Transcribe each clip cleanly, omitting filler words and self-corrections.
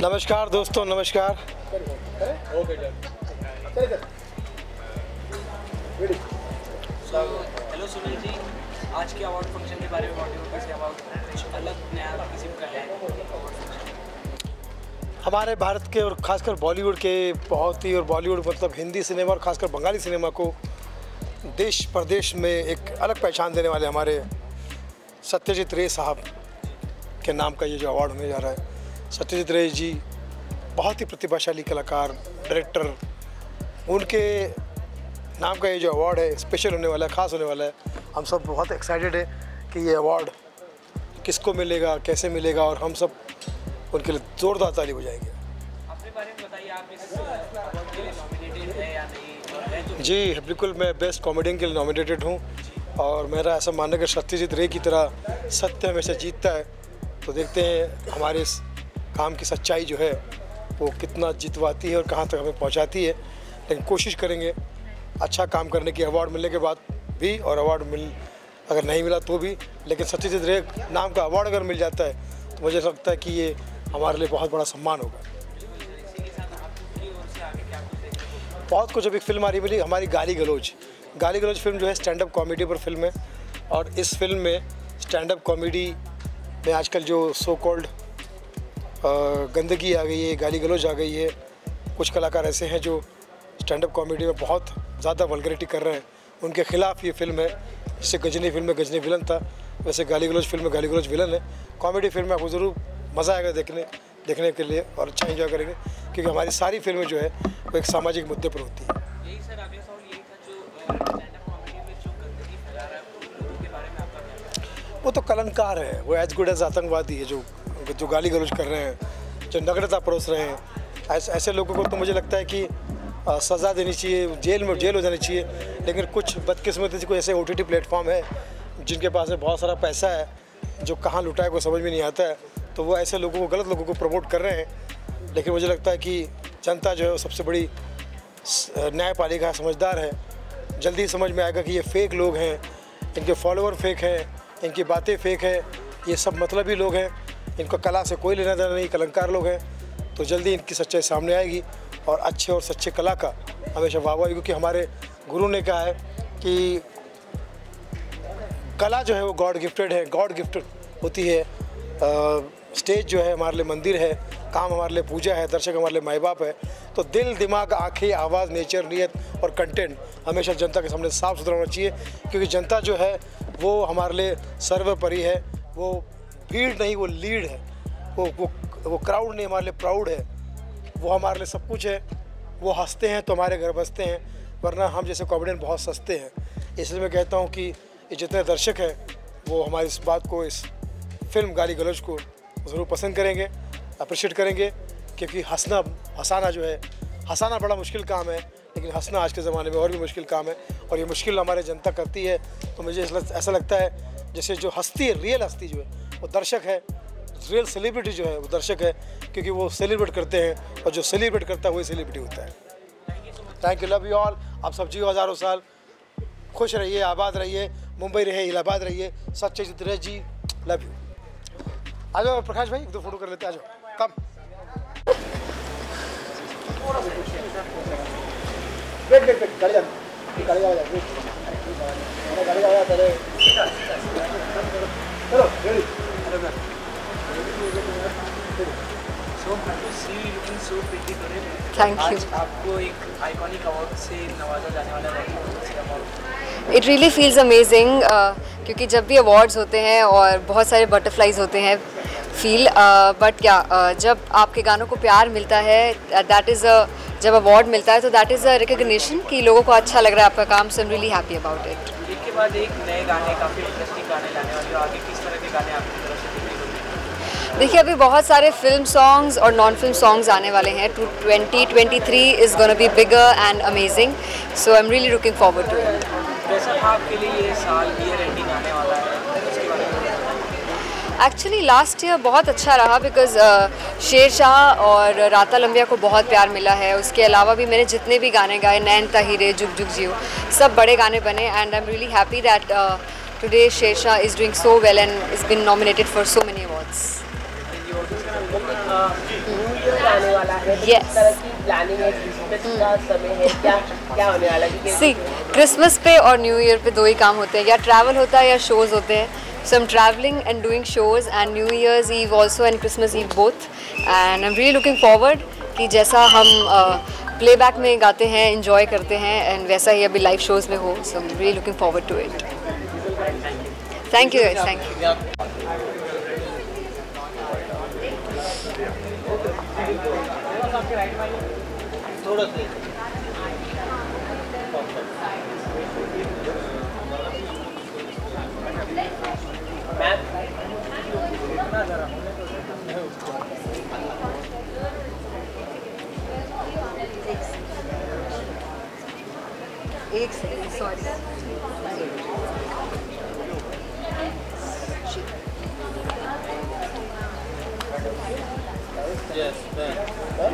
नमस्कार दोस्तों, नमस्कार। हेलो सुनील जी, आज के अवार्ड फंक्शन के बारे में कैसे कुछ अलग नया किस्म का है अवार्ड फंक्शन? हमारे भारत के और ख़ासकर बॉलीवुड के बहुत ही, और बॉलीवुड मतलब हिंदी सिनेमा और ख़ासकर बंगाली सिनेमा को देश प्रदेश में एक अलग पहचान देने वाले हमारे सत्यजीत रे साहब के नाम का ये जो अवार्ड होने जा रहा है। सत्यजीत रे जी बहुत ही प्रतिभाशाली कलाकार, डायरेक्टर, उनके नाम का ये जो अवार्ड है स्पेशल होने वाला है, ख़ास होने वाला है। हम सब बहुत एक्साइटेड है कि ये अवार्ड किसको मिलेगा, कैसे मिलेगा, और हम सब उनके लिए ज़ोरदार ताली बजाएंगे। अपने बारे में बताइए, आप इस अवार्ड के लिए नॉमिनेटेड है या नहीं, और है तो? जी बिल्कुल, मैं बेस्ट कॉमेडियन के लिए नॉमिनेटेड हूँ और मेरा ऐसा मानना है कि सत्यजीत रे की तरह सत्य हमेशा जीतता है। तो देखते हैं हमारे इस काम की सच्चाई जो है वो कितना जितवाती है और कहाँ तक हमें पहुँचाती है। लेकिन कोशिश करेंगे अच्छा काम करने की, अवार्ड मिलने के बाद भी, और अवार्ड अगर नहीं मिला तो भी, लेकिन सत्यजीत रे नाम का अवार्ड अगर मिल जाता है तो मुझे लगता है कि ये हमारे लिए बहुत बड़ा सम्मान होगा। बहुत कुछ। अभी फिल्म आ रही मिली हमारी गाली गलौज फिल्म जो है स्टैंड अप कॉमेडी पर फिल्म है, और इस फिल्म में स्टैंड अप कॉमेडी में आजकल जो सो कॉल्ड गंदगी आ गई है, गाली गलौज आ गई है। कुछ कलाकार ऐसे हैं जो स्टैंड अप कॉमेडी में बहुत ज़्यादा वल्गैरिटी कर रहे हैं, उनके खिलाफ ये फिल्म है। जैसे गजनी फिल्म में गजनी विलन था, वैसे गाली गलौज फिल्म में गाली गलौज विलन है। कॉमेडी फिल्म में आपको ज़रूर मज़ा आएगा देखने के लिए, और अच्छा एंजॉय करेंगे, क्योंकि हमारी सारी फिल्में जो है वो एक सामाजिक मुद्दे पर होती है। यही सर, अगला सवाल यही था, जो स्टैंड अप कॉमेडी में जो गंदगी फैला रहा है उनके बारे में आपका क्या कहना है? वो तो कलंकार है, वो एज गुड एज आतंकवादी है जो गाली गलौज कर रहे हैं, जो नग्नता परोस रहे हैं। ऐसे लोगों को तो मुझे लगता है कि सज़ा देनी चाहिए, जेल हो जानी चाहिए। लेकिन कुछ बदकिस्मती से कोई ऐसे OTT प्लेटफॉर्म है जिनके पास में बहुत सारा पैसा है, जो कहाँ लुटाए को समझ में नहीं आता है, तो वो ऐसे लोगों को, गलत लोगों को प्रमोट कर रहे हैं। लेकिन मुझे लगता है कि जनता जो है वो सबसे बड़ी न्यायपालिका समझदार है, जल्दी समझ में आएगा कि ये फेक लोग हैं, इनके फॉलोअर फेक हैं, इनकी बातें फेक है, ये सब मतलबी लोग हैं, इनको कला से कोई लेना देना नहीं, कलंकार लोग हैं। तो जल्दी इनकी सच्चाई सामने आएगी, और अच्छे और सच्चे कला का हमेशा वाह वाह, क्योंकि हमारे गुरु ने कहा है कि कला जो है वो गॉड गिफ्टेड होती है। स्टेज जो है हमारे लिए मंदिर है, काम हमारे लिए पूजा है, दर्शक हमारे लिए माई बाप है। तो दिल, दिमाग, आँखें, आवाज़, नेचर, नीयत और कंटेंट हमेशा जनता के सामने साफ़ सुथरा होना चाहिए, क्योंकि जनता जो है वो हमारे लिए सर्वोपरि है। वो भीड़ नहीं, वो लीड है। वो क्राउड नहीं, हमारे लिए प्राउड है। वो हमारे लिए सब कुछ है। वो हंसते हैं तो हमारे घर बसते हैं, वरना हम जैसे कॉमेडियन बहुत सस्ते हैं। इसलिए मैं कहता हूँ कि ये जितने दर्शक हैं वो हमारी इस बात को, इस फिल्म गाली गलौज को ज़रूर पसंद करेंगे, अप्रिशिएट करेंगे, क्योंकि हंसाना जो है, हंसाना बड़ा मुश्किल काम है, लेकिन हंसना आज के ज़माने में और भी मुश्किल काम है, और ये मुश्किल हमारे जनता करती है। तो मुझे ऐसा लगता है जैसे जो हस्ती है, रियल हस्ती जो है वो दर्शक है, रियल सेलिब्रिटी जो है वो दर्शक है, क्योंकि वो सेलिब्रेट करते हैं, और जो सेलिब्रेट करता है वही सेलिब्रिटी होता है। Thank you, love you all. आप सब जियो हज़ारों साल, खुश रहिए, आबाद रहिए, मुंबई रहिए, इलाहाबाद रहिए। सत्यजीत रे जी, लव यू। आ जाओ प्रकाश भाई, 2 फोटो कर लेते, आ जाओ, कम। Thank you. आपको एक आइकॉनिक अवार्ड से नवाजा जाने वाला है। इट रियली फील्स अमेजिंग, क्योंकि जब भी अवार्ड्स होते हैं और बहुत सारे बटरफ्लाइज होते हैं बट जब आपके गानों को प्यार मिलता है, दैट इज़ जब अवार्ड मिलता है तो दैट इज़ अ रिकग्निशन कि लोगों को अच्छा लग रहा है आपका काम। So I am really happy about it. एक के बाद एक नए गाने, काफ़ी इंटरेस्टिंग गाने लाने वाले हो, आगे किस तरह के गाने आपकी तरफ से देखने को मिलेंगे? देखिए, अभी बहुत सारे फिल्म सॉन्ग्स और नॉन फिल्म सॉन्ग्स आने वाले हैं। 2023 is gonna be bigger and amazing, so I am really looking forward to it. कैसा था आपके लिए ये साल, ईयर एंडिंग आने वाला है, उसके बारे में? एक्चुअली लास्ट ईयर बहुत अच्छा रहा, बिकॉज शेरशाह और राता लंबिया को बहुत प्यार मिला है। उसके अलावा भी मैंने जितने भी गाने गाए, नैन ताहिरे, जुग जुग जियो, सब बड़े गाने बने, and I am really happy that today Shershaah is doing so well and is been nominated for so many awards. New year आने वाला है, Yes. किस तरह की प्लानिंग है, क्रिसमस का समय है, क्या होने वाला है? सी क्रिसमस पे और न्यू ईयर पे दो ही काम होते हैं, या ट्रैवल होता है या शोज़ होते हैं. So I'm traveling and doing shows and New Year's Eve also and Christmas Eve both, and I'm really looking forward कि जैसा हम प्लेबैक में गाते हैं, enjoy करते हैं, and वैसा ही अभी लाइव शोज़ में हो. So I'm really looking forward to it. Thank you guys, thank you. एक second, sorry.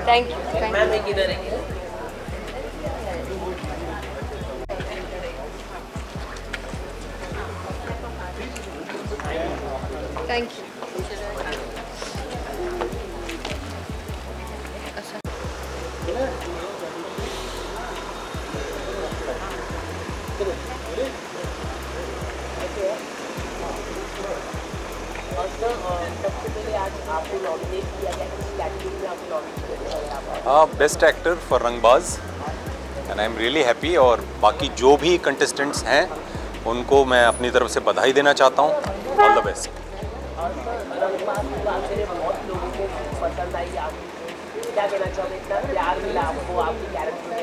Thank you. Ma'am एक इधर है. Thank you. सबसे पहले आज आपको नॉमिनेट किया गया, किस कैटेगरी में आपको नॉमिनेट किया गया? बेस्ट एक्टर फॉर रंगबाज and I am really happy. और बाकी जो भी कंटेस्टेंट्स हैं उनको मैं अपनी तरफ से बधाई देना चाहता हूँ. All the best. और रंगबाज की बात करें, बहुत लोगों को पसंद आई आपको, क्या कहना चाहोगे? इतना प्यार मिला आपको आपके कैरेक्टर में?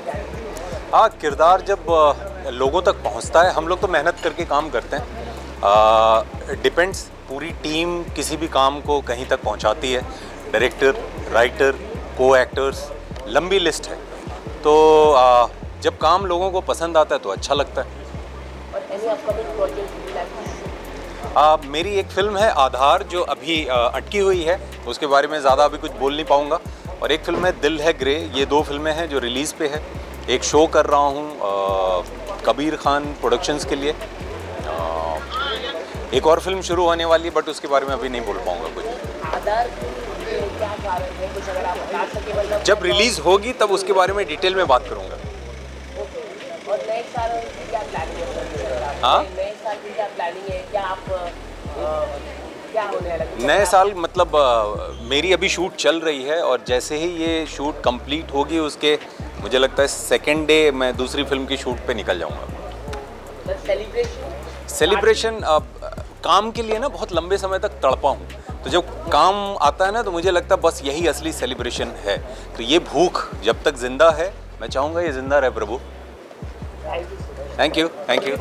हाँ, किरदार जब लोगों तक पहुँचता है, हम लोग तो मेहनत करके काम करते हैं. डिपेंड्स, पूरी टीम किसी भी काम को कहीं तक पहुंचाती है. डायरेक्टर, राइटर, को एक्टर्स, लंबी लिस्ट है. तो जब काम लोगों को पसंद आता है तो अच्छा लगता है. मेरी एक फिल्म है आधार जो अभी अटकी हुई है, उसके बारे में ज़्यादा अभी कुछ बोल नहीं पाऊँगा. और एक फिल्म है दिल है ग्रे. ये दो फिल्में हैं जो रिलीज़ पे है. एक शो कर रहा हूँ कबीर खान प्रोडक्शंस के लिए. एक और फिल्म शुरू होने वाली है बट उसके बारे में अभी नहीं बोल पाऊँगा कुछ. क्या कारण है, कुछ अगर आप बता सके? जब रिलीज़ होगी तब उसके बारे में डिटेल में बात करूँगा. और नए साल की क्या प्लानिंग है? हाँ, नए साल की क्या प्लानिंग है? क्या आप क्या होने वाला है? नए साल मतलब मेरी अभी शूट चल रही है और जैसे ही ये शूट कंप्लीट होगी उसके मुझे लगता है सेकेंड डे मैं दूसरी फिल्म की शूट पे निकल जाऊँगा. सेलिब्रेशन काम के लिए ना बहुत लंबे समय तक तड़पा हूँ, तो जब काम आता है ना तो मुझे लगता है बस यही असली सेलिब्रेशन है. तो ये भूख जब तक जिंदा है, मैं चाहूँगा ये जिंदा रहे प्रभु. Thank you, thank you.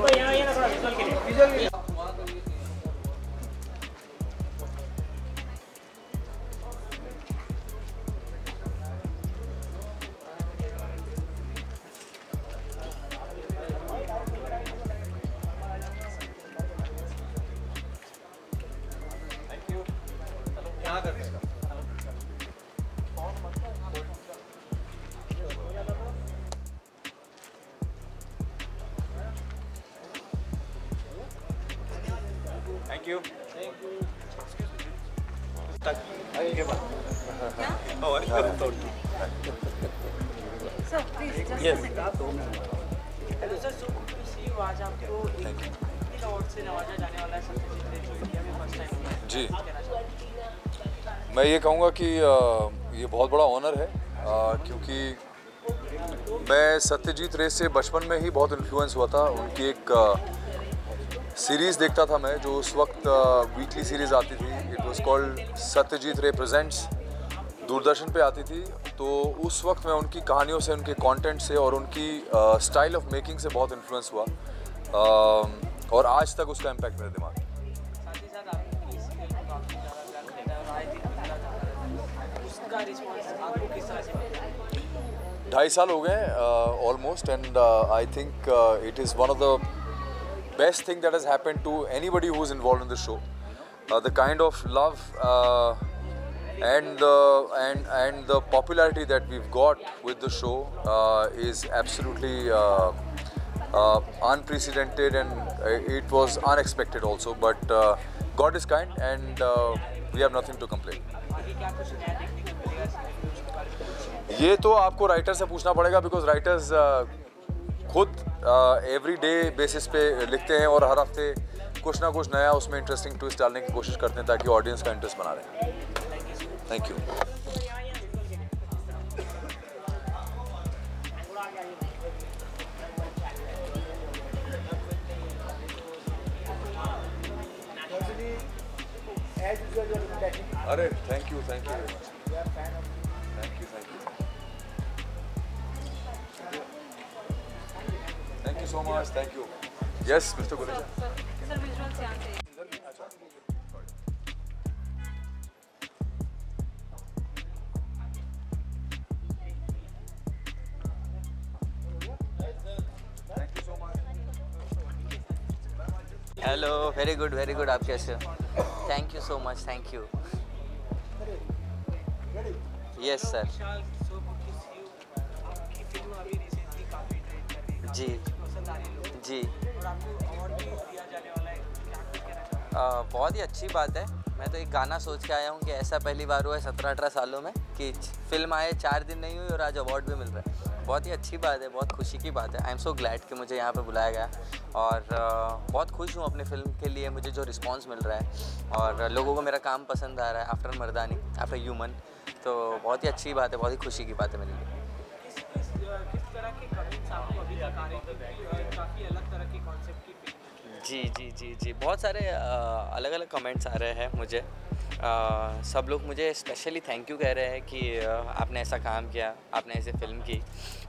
Thank you. Yes. Hello sir, so good to see you. आज आपको एक अवार्ड से नवाजा जाने वाला है सत्यजीत रे जो इंडिया में फर्स्ट टाइम है. जी, मैं ये कहूँगा कि ये बहुत बड़ा ऑनर है क्योंकि मैं सत्यजीत रे से बचपन में ही बहुत इन्फ्लुएंस हुआ था. उनकी एक सीरीज़ देखता था मैं, जो उस वक्त वीकली सीरीज़ आती थी. इट वाज कॉल्ड सत्यजीत रे प्रेजेंट्स, दूरदर्शन पे आती थी. तो उस वक्त मैं उनकी कहानियों से, उनके कंटेंट से और उनकी स्टाइल ऑफ मेकिंग से बहुत इन्फ्लुएंस हुआ और आज तक उसका इम्पैक्ट मेरे दिमाग में. साथ ही साथ आपकी इस फिल्म को काफ़ी ज़्यादा प्यार मिला और आए दिन मिला जा रहा है, उसका रिस्पॉन्स आपको किस तरह से मिला? 2.5 साल हो गए almost and I think it is one of the best thing that has happened to anybody who is involved in the show. The kind of love and the popularity that we've got with the show is absolutely unprecedented, and it was unexpected also. But God is kind, and we have nothing to complain. आगे क्या कुछ नया देखने को मिलेगा serial में, उसके बारे में कुछ? ये तो आपको राइटर से पूछना पड़ेगा, बिकॉज राइटर्स खुद एवरी डे बेसिस पे लिखते हैं और हर हफ्ते कुछ ना कुछ नया उसमें इंटरेस्टिंग ट्विस्ट डालने की कोशिश करते हैं ताकि ऑडियंस का इंटरेस्ट बना रहे। Thank you. अरे thank you very much, thank you so much, thank you. Yes mister Guleja. Sir visuals यहाँ से हेलो, वेरी गुड, आप कैसे हो? Thank you so much, thank you. Yes sir. Vishal सो की सीयू आपकी फिल्म अभी रिसेंटली काफी ट्रेंड कर रही है, जी। पसंद आ रही है लोगों जी। को, और आपको अवार्ड भी दिया जाने वाला है, क्या कुछ कहना चाहोगे? बहुत ही अच्छी बात है। मैं तो एक गाना सोच के आया हूँ कि ऐसा पहली बार हुआ है 17-18 सालों में कि फिल्म आए 4 दिन नहीं हुई और आज अवार्ड भी मिल रहा है। बहुत ही अच्छी बात है, बहुत खुशी की बात है। आई एम सो ग्लैड कि मुझे यहाँ पे बुलाया गया और बहुत खुश हूँ अपने फिल्म के लिए, मुझे जो रिस्पांस मिल रहा है और लोगों को मेरा काम पसंद आ रहा है आफ्टर मर्दानी, आफ्टर ह्यूमन। तो बहुत ही अच्छी बात है, बहुत ही खुशी की बात है मेरे लिए। किस तरह के कमेंट्स आपको अभी तक आ रहे हैं? काफ़ी अलग तरह के कॉन्सेप्ट की फिल्म। जी, बहुत सारे अलग अलग कमेंट्स आ रहे हैं मुझे। सब लोग मुझे स्पेशली थैंक यू कह रहे हैं कि आपने ऐसा काम किया, आपने ऐसे फिल्म की।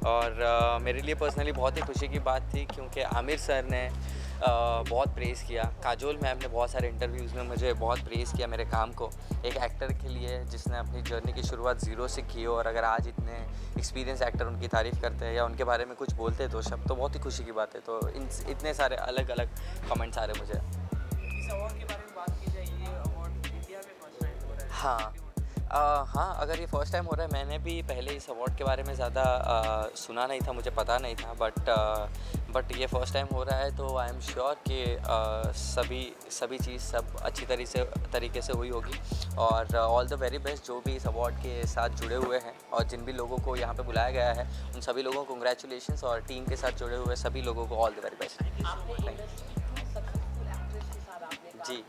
और मेरे लिए पर्सनली बहुत ही खुशी की बात थी क्योंकि आमिर सर ने बहुत प्रेज़ किया, काजोल मैम ने बहुत सारे इंटरव्यूज़ में मुझे बहुत प्रेज़ किया मेरे काम को। एक एक्टर के लिए जिसने अपनी जर्नी की शुरुआत ज़ीरो से की हो और अगर आज इतने एक्सपीरियंस एक्टर उनकी तारीफ़ करते हैं या उनके बारे में कुछ बोलते हैं 2 शब्द, तो बहुत ही खुशी की बात है। तो इतने सारे अलग अलग कमेंट्स आ रहे मुझे। इस अवार्ड के बारे में बात की जाए, ये अवार्ड इंडिया में फर्स्ट टाइम हो रहा है। हाँ, अगर ये फ़र्स्ट टाइम हो रहा है, मैंने भी पहले इस अवार्ड के बारे में ज़्यादा सुना नहीं था, मुझे पता नहीं था, बट ये फ़र्स्ट टाइम हो रहा है तो आई एम श्योर कि सभी चीज़ सब अच्छी तरीके से हुई होगी। और ऑल द वेरी बेस्ट जो भी इस अवार्ड के साथ जुड़े हुए हैं और जिन भी लोगों को यहाँ पे बुलाया गया है उन सभी लोगों को कंग्रेचुलेशंस, और टीम के साथ जुड़े हुए सभी लोगों को ऑल द वेरी बेस्ट। जी।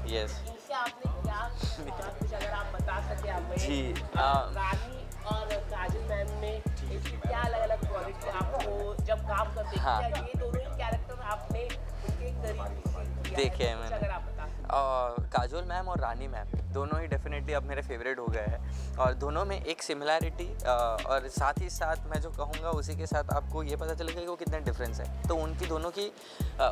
यस आपने क्या कुछ अगर आप बता सके हमें? जी। रानी और काजल मैम में इसकी क्या अलग अलग क्वालिटी आपको जब काम करते हैं? हाँ। ये दोनों ही कैरेक्टर आपने उनके करीब से देखे हैं कुछ मैंने। अगर आप बता सकें। काजोल मैम और रानी मैम दोनों ही डेफिनेटली अब मेरे फेवरेट हो गए हैं और दोनों में एक सिमिलैरिटी और साथ ही साथ मैं जो कहूँगा उसी के साथ आपको ये पता चलेगा कि वो कितने डिफरेंस है। तो उनकी दोनों की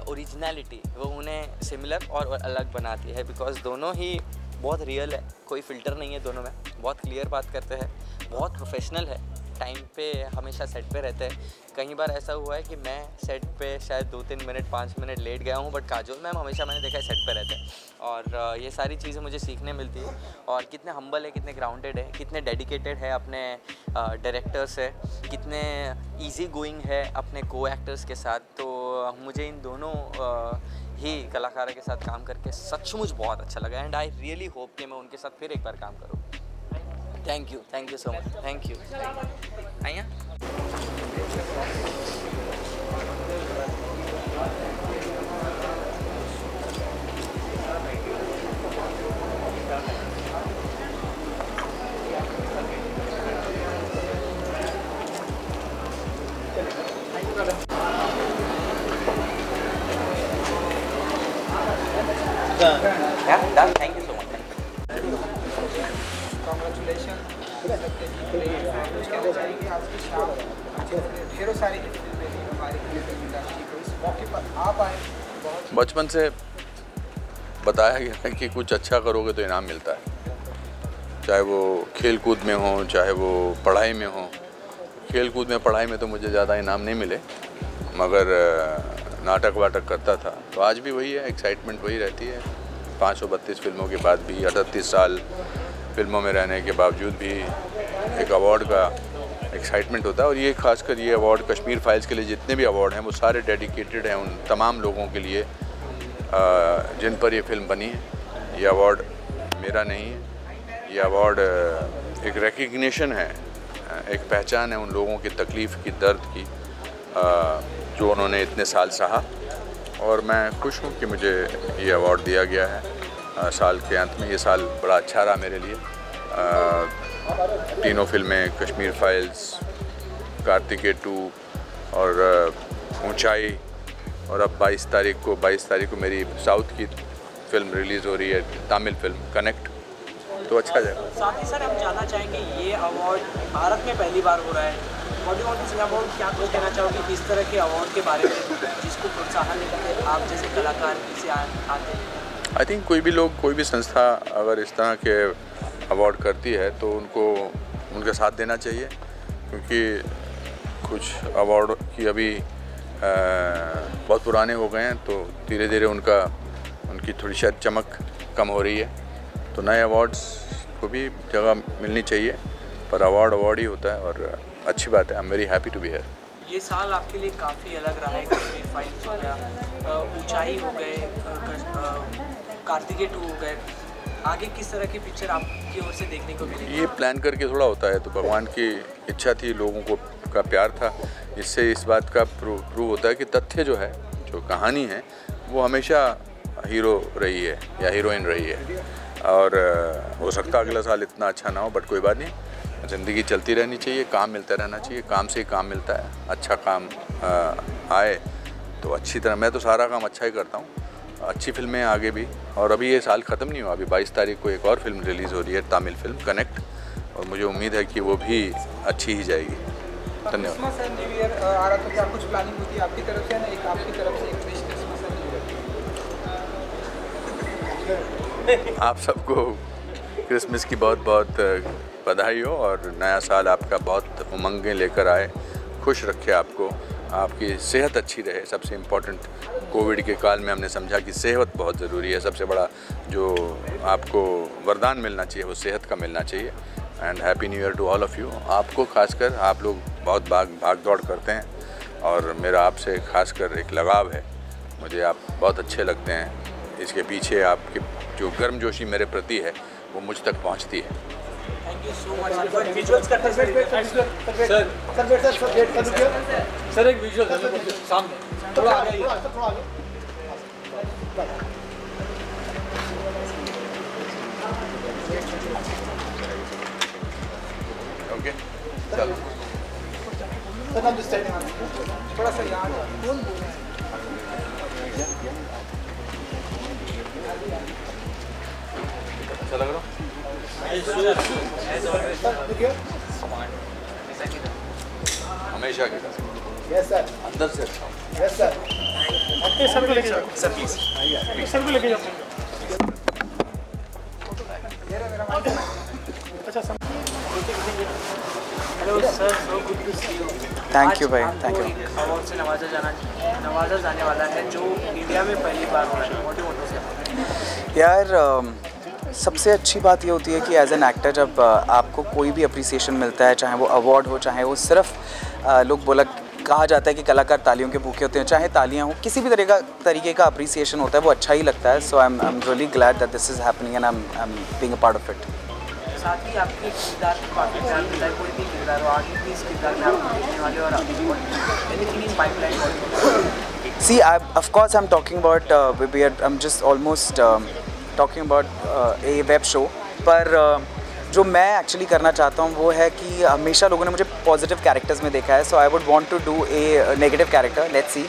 ओरिजिनलिटी वो उन्हें सिमिलर और अलग बनाती है, बिकॉज दोनों ही बहुत रियल है, कोई फ़िल्टर नहीं है दोनों में, बहुत क्लियर बात करते हैं, बहुत प्रोफेशनल है, टाइम पे हमेशा सेट पे रहते हैं। कई बार ऐसा हुआ है कि मैं सेट पे शायद 2-3 मिनट 5 मिनट लेट गया हूँ, बट काजोल मैम हमेशा मैंने देखा है सेट पे रहते हैं और ये सारी चीज़ें मुझे सीखने मिलती है। और कितने हम्बल है, कितने ग्राउंडेड है, कितने डेडिकेटेड है अपने डायरेक्टर से, कितने ईजी गोइंग है अपने को एक्टर्स के साथ। तो मुझे इन दोनों ही कलाकारों के साथ काम करके सचमुच बहुत अच्छा लगा एंड आई रियली होप कि मैं उनके साथ फिर एक बार काम करूँ। Thank you so much, thank you. आइए थैंक यू सो मच। ढेरों सारी फिल्में हमारी फिल्म इंडस्ट्री को इस मौके पर आप आए, बहुत बचपन से बताया गया है कि कुछ अच्छा करोगे तो इनाम मिलता है, चाहे वो खेल कूद में हो चाहे वो पढ़ाई में हो। खेल कूद में पढ़ाई में तो मुझे ज़्यादा इनाम नहीं मिले, मगर नाटक वाटक करता था तो आज भी वही है, एक्साइटमेंट वही रहती है। 532 फिल्मों के बाद भी 38 साल फिल्मों में रहने के बावजूद भी एक अवार्ड का एक्साइटमेंट होता है। और ये खासकर ये अवार्ड कश्मीर फाइल्स के लिए जितने भी अवार्ड हैं वो सारे डेडिकेटेड हैं उन तमाम लोगों के लिए जिन पर ये फिल्म बनी है। ये अवार्ड मेरा नहीं है, ये अवार्ड एक रिकग्निशन है, एक पहचान है उन लोगों की तकलीफ़ की, दर्द की, जो उन्होंने इतने साल सहा। और मैं खुश हूँ कि मुझे ये अवार्ड दिया गया है साल के अंत में। ये साल बड़ा अच्छा रहा मेरे लिए। तीनों फिल्में, कश्मीर फाइल्स, कार्तिकेय 2 और ऊंचाई, और अब 22 तारीख को मेरी साउथ की फिल्म रिलीज़ हो रही है, तमिल फिल्म कनेक्ट, तो अच्छा जाएगा। साथ ही सर हम जानना चाहेंगे ये अवार्ड भारत में पहली बार हो रहा है, what you want to say about, क्या कुछ कहना चाहोगे इस तरह के अवार्ड के बारे में जिसको प्रोत्साहन मिलता है आप जैसे कलाकार इसे आते हैं? आई थिंक कोई भी लोग, कोई भी संस्था अगर इस तरह के अवार्ड करती है तो उनको उनका साथ देना चाहिए, क्योंकि कुछ अवार्ड की अभी बहुत पुराने हो गए हैं, तो धीरे धीरे उनकी थोड़ी शायद चमक कम हो रही है। तो नए अवार्ड्स को भी जगह मिलनी चाहिए, पर अवार्ड ही होता है और अच्छी बात है। I am very happy to be here. ये साल आपके लिए काफ़ी अलग रहा है, कश्मीर फाइल्स हो गया, ऊंचाई हो गए, कार्तिकेय 2 हो गए, आगे किस तरह की पिक्चर आपकी ओर से देखने को मिलेगी? ये प्लान करके थोड़ा होता है, तो भगवान की इच्छा थी, लोगों को का प्यार था, इससे इस बात का प्रूव होता है कि तथ्य जो है, जो कहानी है, वो हमेशा हीरो रही है या हीरोइन रही है। और हो सकता है अगला साल इतना अच्छा ना हो, बट कोई बात नहीं, ज़िंदगी चलती रहनी चाहिए, काम मिलता रहना चाहिए, काम से ही काम मिलता है। अच्छा काम आए तो अच्छी तरह, मैं तो सारा काम अच्छा ही करता हूँ, अच्छी फिल्में आगे भी। और अभी ये साल ख़त्म नहीं हुआ, अभी 22 तारीख को एक और फिल्म रिलीज़ हो रही है, तमिल फिल्म कनेक्ट, और मुझे उम्मीद है कि वो भी अच्छी ही जाएगी। धन्यवाद। आ रहा तो क्या कुछ प्लानिंग होती है आपकी तरफ से, ना एक आपकी तरफ से एक wish Christmas and new year? आप सबको क्रिसमस की बहुत बहुत बधाई हो, और नया साल आपका बहुत उमंगें लेकर आए, खुश रखे आपको, आपकी सेहत अच्छी रहे। सबसे इम्पोर्टेंट, कोविड के काल में हमने समझा कि सेहत बहुत ज़रूरी है, सबसे बड़ा जो आपको वरदान मिलना चाहिए वो सेहत का मिलना चाहिए। And happy new year to all of you. आपको खासकर, आप लोग बहुत भाग दौड़ करते हैं, और मेरा आपसे खासकर एक लगाव है, मुझे आप बहुत अच्छे लगते हैं। इसके पीछे आपकी जो गर्मजोशी मेरे प्रति है वो मुझ तक पहुंचती है। Thank you so much. Visuals करते सर, एक विजुअल सामने थोड़ा आगे, ओके चलो सर, हम जिस टाइम थोड़ा सा यहाँ कौन बोल रहा है? अच्छा लग रहा? हमेशा की तरह। Yes sir. अंदर से अच्छा। Yes sir. सर को लेके जाओ सर, प्लीज सर को लेके जाओ। Hello sir, so good to see you. Thank you भाई, थैंक यू। अवार्ड से नवाजा जाने वाला है जो इंडिया में पहली बार हो रहा है, व्हाट यू वांट टू से? यार सबसे अच्छी बात ये होती है कि एज एन एक्टर जब आपको कोई भी अप्रिसिएशन मिलता है, चाहे वो अवार्ड हो, चाहे वो सिर्फ लोग कहा जाता है कि कलाकार तालियों के भूखे होते हैं, चाहे तालियां हो, किसी भी तरीके का अप्रिसिएशन होता है वो अच्छा ही लगता है। So I am really glad that this is happening and I am being a part of it. साथ ही आपके किरदार को काफ़ी प्यार मिलता है, कोई भी किरदार हो, आगे भी इस किरदार में आपको देखने वाले, और anything in pipeline? See, of course, I'm talking about I'm just almost talking about a web show. पर जो मैं एक्चुअली करना चाहता हूँ वो है कि हमेशा लोगों ने मुझे पॉजिटिव कैरेक्टर्स में देखा है, so I would want to do a negative character, let's see.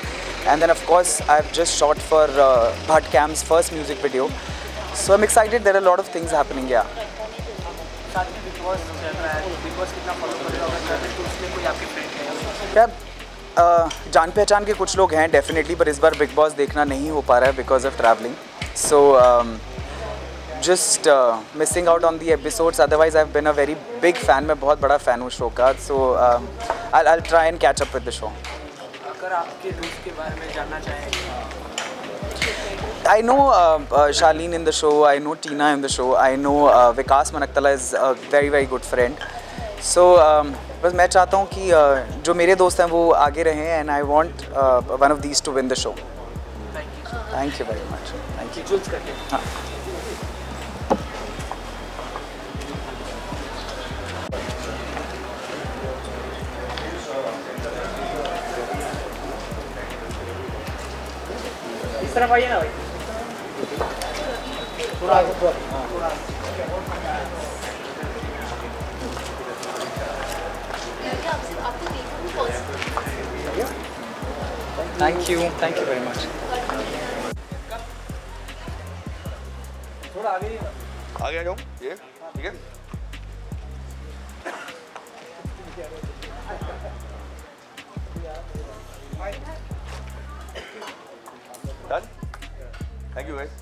And then of course I have just shot for Bhatt cams first music video, so I am excited, there are lot of things happening. या जान पहचान के कुछ लोग हैं definitely, पर इस बार big boss देखना नहीं हो पा रहा है because of travelling, so just missing out on the episodes. Otherwise I have been a very big fan, मैं बहुत बड़ा फ़ैन हूँ शो का, so I try and catch up with the show. अगर आपके दोस्त के बारे में जानना चाहेंगे? I know Charlene in the show, I know Tina in the show, I know Vikas Manaktala is a very very good friend. So बस मैं चाहता हूँ कि जो मेरे दोस्त हैं वो आगे रहें, and I want one of these to win the show. Thank you very much. Thank you. हाँ। तरफ आइए ना भाई, थोड़ा आगे, थोड़ा थैंक यू वेरी मच। थोड़ा आगे आगे आ जाऊँ, ये ठीक है। Done? Thank you guys.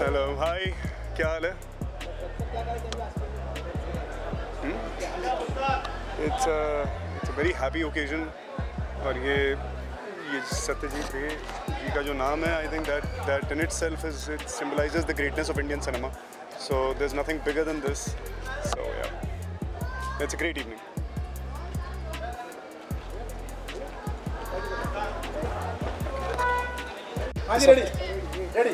Hello hi, क्या हाल है? It's a very happy occasion. और ये सत्यजीत रे जी का जो नाम है, I think that in itself it symbolises the greatness of Indian cinema. So there is nothing bigger than this. So yeah, it's a great evening. हाँ जी, रेडी।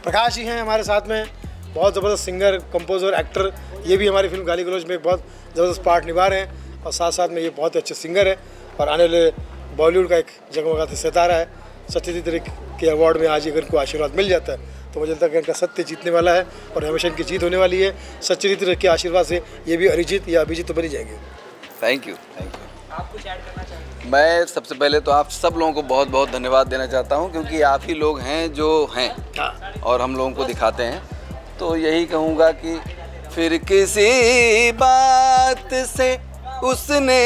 प्रकाश जी हैं हमारे साथ में, बहुत ज़बरदस्त सिंगर, कंपोज़र, एक्टर। ये भी हमारी फिल्म गाली गलौज में एक बहुत ज़बरदस्त पार्ट निभा रहे हैं और साथ साथ में ये बहुत अच्छे सिंगर है और आने वाले बॉलीवुड का एक जगमगाता सितारा है। सत्यजीत रे के अवार्ड में आज अगर इनको आशीर्वाद मिल जाता है तो मुझे लगता है कि इनका सत्य जीतने वाला है और हमेशा इनकी जीत होने वाली है। सत्यजीत रे के आशीर्वाद से ये भी अरिजीत या अभिजीत तो बनी जाएंगे। Thank you. आप कुछ ऐड करना चाहेंगे? मैं सबसे पहले तो आप सब लोगों को बहुत बहुत धन्यवाद देना चाहता हूं, क्योंकि आप ही लोग हैं जो हैं और हम लोगों को दिखाते हैं। तो यही कहूँगा कि फिर किसी बात से उसने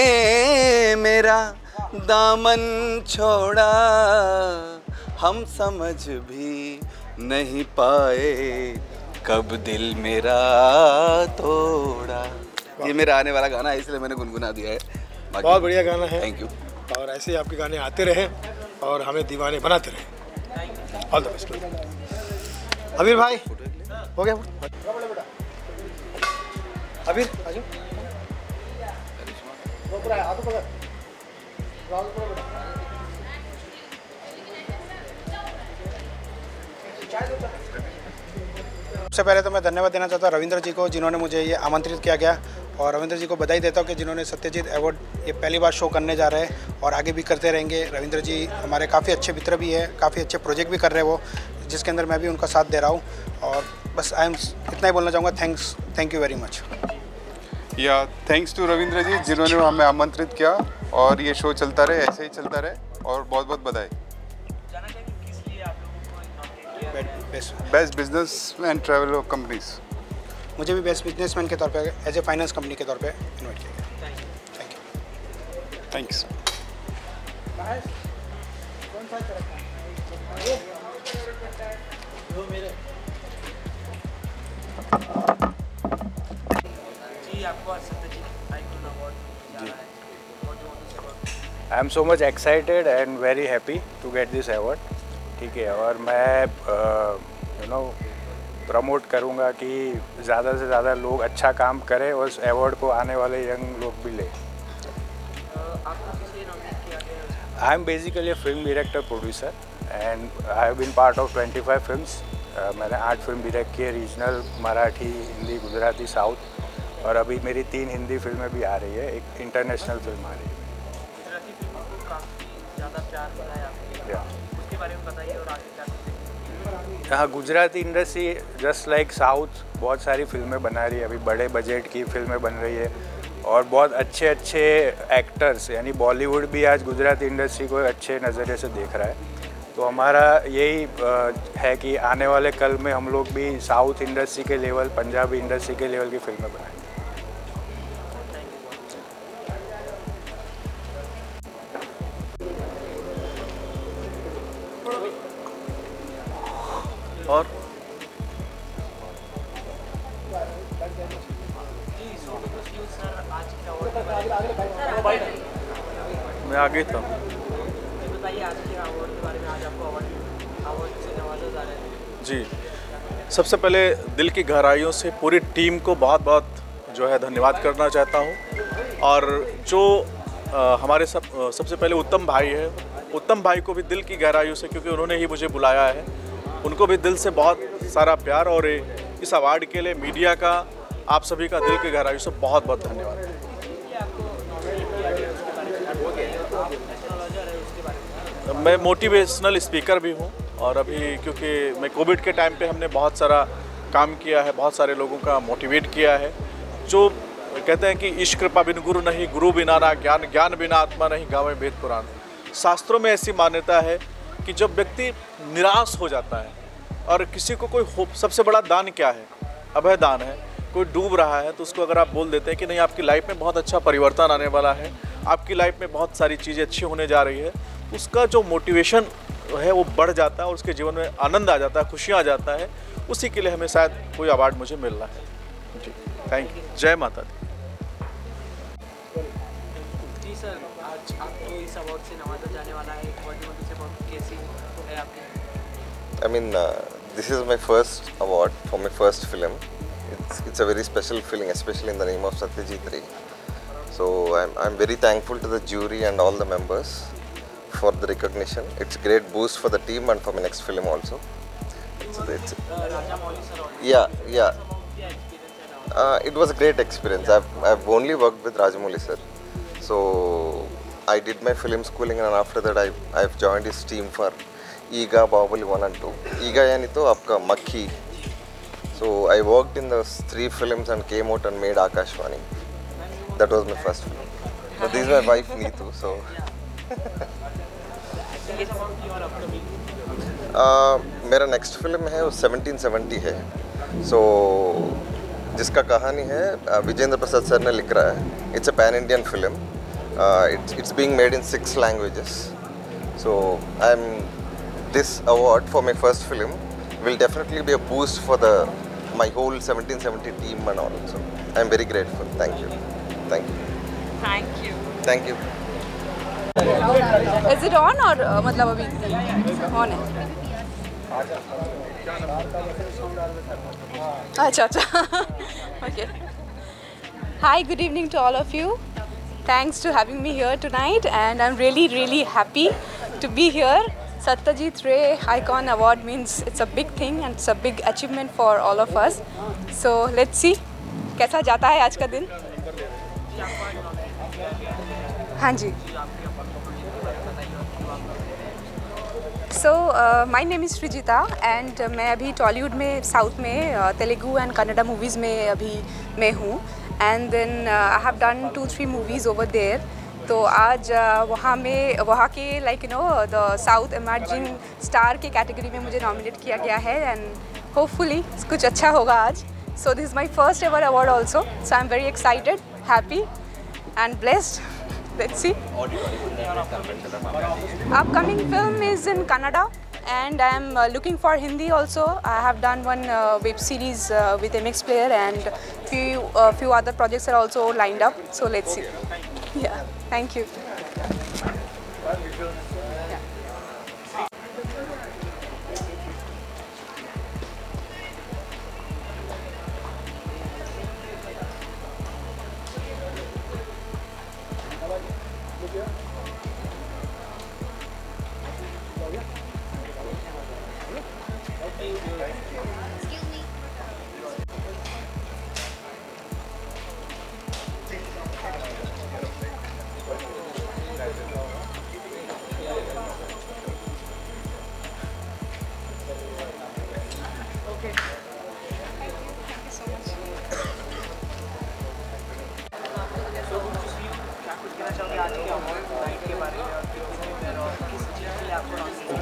मेरा दामन छोड़ा, हम समझ भी नहीं पाए कब दिल मेरा तोड़ा। ये मेरा आने वाला गाना है, इसलिए मैंने गुनगुना दिया है। बहुत बढ़िया गाना है। Thank you. और ऐसे ही आपके गाने आते रहें और हमें दीवाने बनाते रहें। All the best. अबीर भाई हो गया? अबीर आ जाओ। सबसे पहले तो मैं धन्यवाद देना चाहता हूँ रविंद्र जी को, जिन्होंने मुझे ये आमंत्रित किया गया, और रविंद्र जी को बधाई देता हूँ कि जिन्होंने सत्यजीत अवार्ड ये पहली बार शो करने जा रहे हैं और आगे भी करते रहेंगे। रविंद्र जी हमारे काफ़ी अच्छे मित्र भी है, काफ़ी अच्छे प्रोजेक्ट भी कर रहे हैं वो, जिसके अंदर मैं भी उनका साथ दे रहा हूँ। और बस इतना ही बोलना चाहूँगा। Thank you very much. या थैंक्स टू रविंद्र जी, जिन्होंने हमें आमंत्रित किया और ये शो चलता रहे, ऐसे ही चलता रहे। और बहुत बहुत बधाई। Best business and travel companies. मुझे भी बेस्ट बिजनेसमैन के तौर पे एज ए फाइनेंस कंपनी के तौर पे इन्वाइट किया गया। Thank you. Thanks. I am so much excited and very happy to get this award. ठीक है, और मैं प्रमोट करूँगा कि ज़्यादा से ज़्यादा लोग अच्छा काम करें और उस अवार्ड को आने वाले यंग लोग भी लें। I am basically a film director producer and I have been part of 25 films. मैंने 8 फिल्म डायरेक्ट की है, रीजनल, मराठी, हिंदी, गुजराती, साउथ, और अभी मेरी 3 हिंदी फिल्में भी आ रही है, एक इंटरनेशनल फिल्म आ रही है। गुजराती फिल्मों को काफ़ी ज़्यादा प्यार मिला है आपको, उसके बारे में बताइए और आगे क्या करते हैं। हाँ, Gujarati industry just like south बहुत सारी फिल्में बना रही है, अभी बड़े बजट की फिल्में बन रही है और बहुत अच्छे अच्छे एक्टर्स, यानी बॉलीवुड भी आज गुजराती इंडस्ट्री को अच्छे नज़रिए से देख रहा है। तो हमारा यही है कि आने वाले कल में हम लोग भी साउथ इंडस्ट्री के लेवल, पंजाबी इंडस्ट्री के लेवल की फिल्में बनाएं। और मैं आगे था। बताइए आज के अवार्ड के बारे में। आज आपको अवार्ड से नवाजा जा रहा है। जी, सबसे पहले दिल की गहराइयों से पूरी टीम को बहुत बहुत जो है धन्यवाद करना चाहता हूँ। और जो हमारे सबसे पहले उत्तम भाई है, उत्तम भाई को भी दिल की गहराइयों से, क्योंकि उन्होंने ही मुझे बुलाया है, उनको भी दिल से बहुत सारा प्यार। और इस अवार्ड के लिए मीडिया का आप सभी का दिल की गहराई से बहुत बहुत धन्यवाद। मैं मोटिवेशनल स्पीकर भी हूँ और अभी क्योंकि मैं कोविड के टाइम पे हमने बहुत सारा काम किया है, बहुत सारे लोगों का मोटिवेट किया है। जो कहते हैं कि ईश कृपा बिन गुरु नहीं, गुरु बिना ना ज्ञान, ज्ञान बिना आत्मा नहीं, गावे वेद पुराण। शास्त्रों में ऐसी मान्यता है कि जब व्यक्ति निराश हो जाता है और किसी को कोई सबसे बड़ा दान क्या है? अभय दान है। कोई डूब रहा है तो उसको अगर आप बोल देते हैं कि नहीं, आपकी लाइफ में बहुत अच्छा परिवर्तन आने वाला है, आपकी लाइफ में बहुत सारी चीज़ें अच्छी होने जा रही है, उसका जो मोटिवेशन है वो बढ़ जाता है और उसके जीवन में आनंद आ जाता है, खुशियाँ आ जाता है। उसी के लिए हमें शायद कोई अवार्ड मुझे मिल रहा है जी। Thank you. जय माता दी। जी सर, आज आपको इस अवार्ड से नवाजा जाने वाला है, कैसी है आपकी? I mean, this is my first award for my first film. It's a very special feeling, especially in the name of Satyajit Ray. So I'm very thankful to the jury and all the members for the recognition. It's a great boost for the team and for my next film also. Yeah. It was a great experience. I've only worked with Rajamouli sir. So I did my film schooling and after that I've joined his team for Ega, Bahubali 1 and 2. Ega yani to aapka Makhi. So I worked in those 3 films and came out and made Akashvani. That was my first film. So this is my wife Neetu. So मेरा next film है वो 1770 है। सो जिसका कहानी है Vijendra Prasad sir ने लिख रहा है। It's a pan Indian film. It's being made in 6 languages. So I M this award for my first film will definitely be a boost for my whole 1770 team and all. So I am very grateful. Thank you. Thank you. Thank you. Thank you. Is it on or मतलब अभी on है? अच्छा Okay. Hi, good evening to all of you. Thanks to having me here tonight, and I'm really happy to be here. Satyajit Ray Icon Award means it's a big thing and it's a big achievement for all of us. So let's see कैसा जाता है आज का दिन. हाँ जी. So my name is Srijita and मैं अभी टॉलीवुड में, साउथ में, तेलुगु एंड कन्नड़ा मूवीज़ में अभी मैं हूँ. And then I have done 2-3 movies over there. तो आज वहाँ के द साउथ इमर्जिंग स्टार के कैटेगरी में मुझे नॉमिनेट किया गया है एंड होपफुली कुछ अच्छा होगा आज. So this is my first ever award also. So I am very excited, happy and blessed. Let's see. Upcoming film is in Kannada and I am looking for Hindi also. I have done one web series with MX Player and few other projects are also lined up. So let's see. Yeah, thank you.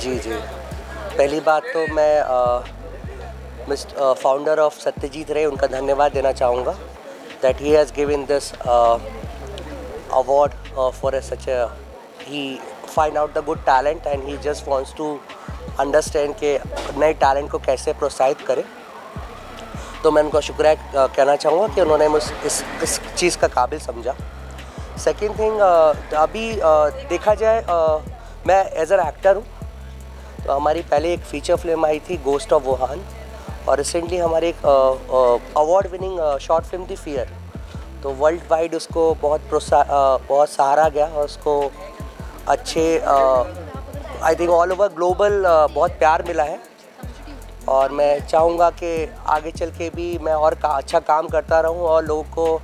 जी पहली बात तो मैं founder of Satyajit रे उनका धन्यवाद देना चाहूँगा that he has given this award for such he find out the good talent and he just wants to understand के नए टैलेंट को कैसे प्रोत्साहित करें. तो मैं उनका शुक्रिया कहना चाहूँगा कि उन्होंने मुझे इस चीज़ का काबिल समझा. सेकेंड थिंग, अभी देखा जाए मैं एज एन एक्टर हूँ. तो हमारी पहले एक फ़ीचर फिल्म आई थी गोस्ट ऑफ वुहान और रिसेंटली हमारे एक अवार्ड विनिंग शॉर्ट फिल्म थी फियर. तो वर्ल्ड वाइड उसको बहुत सहारा गया और उसको अच्छे I think all over global बहुत प्यार मिला है. और मैं चाहूँगा कि आगे चल के भी मैं और अच्छा काम करता रहूँ और लोगों को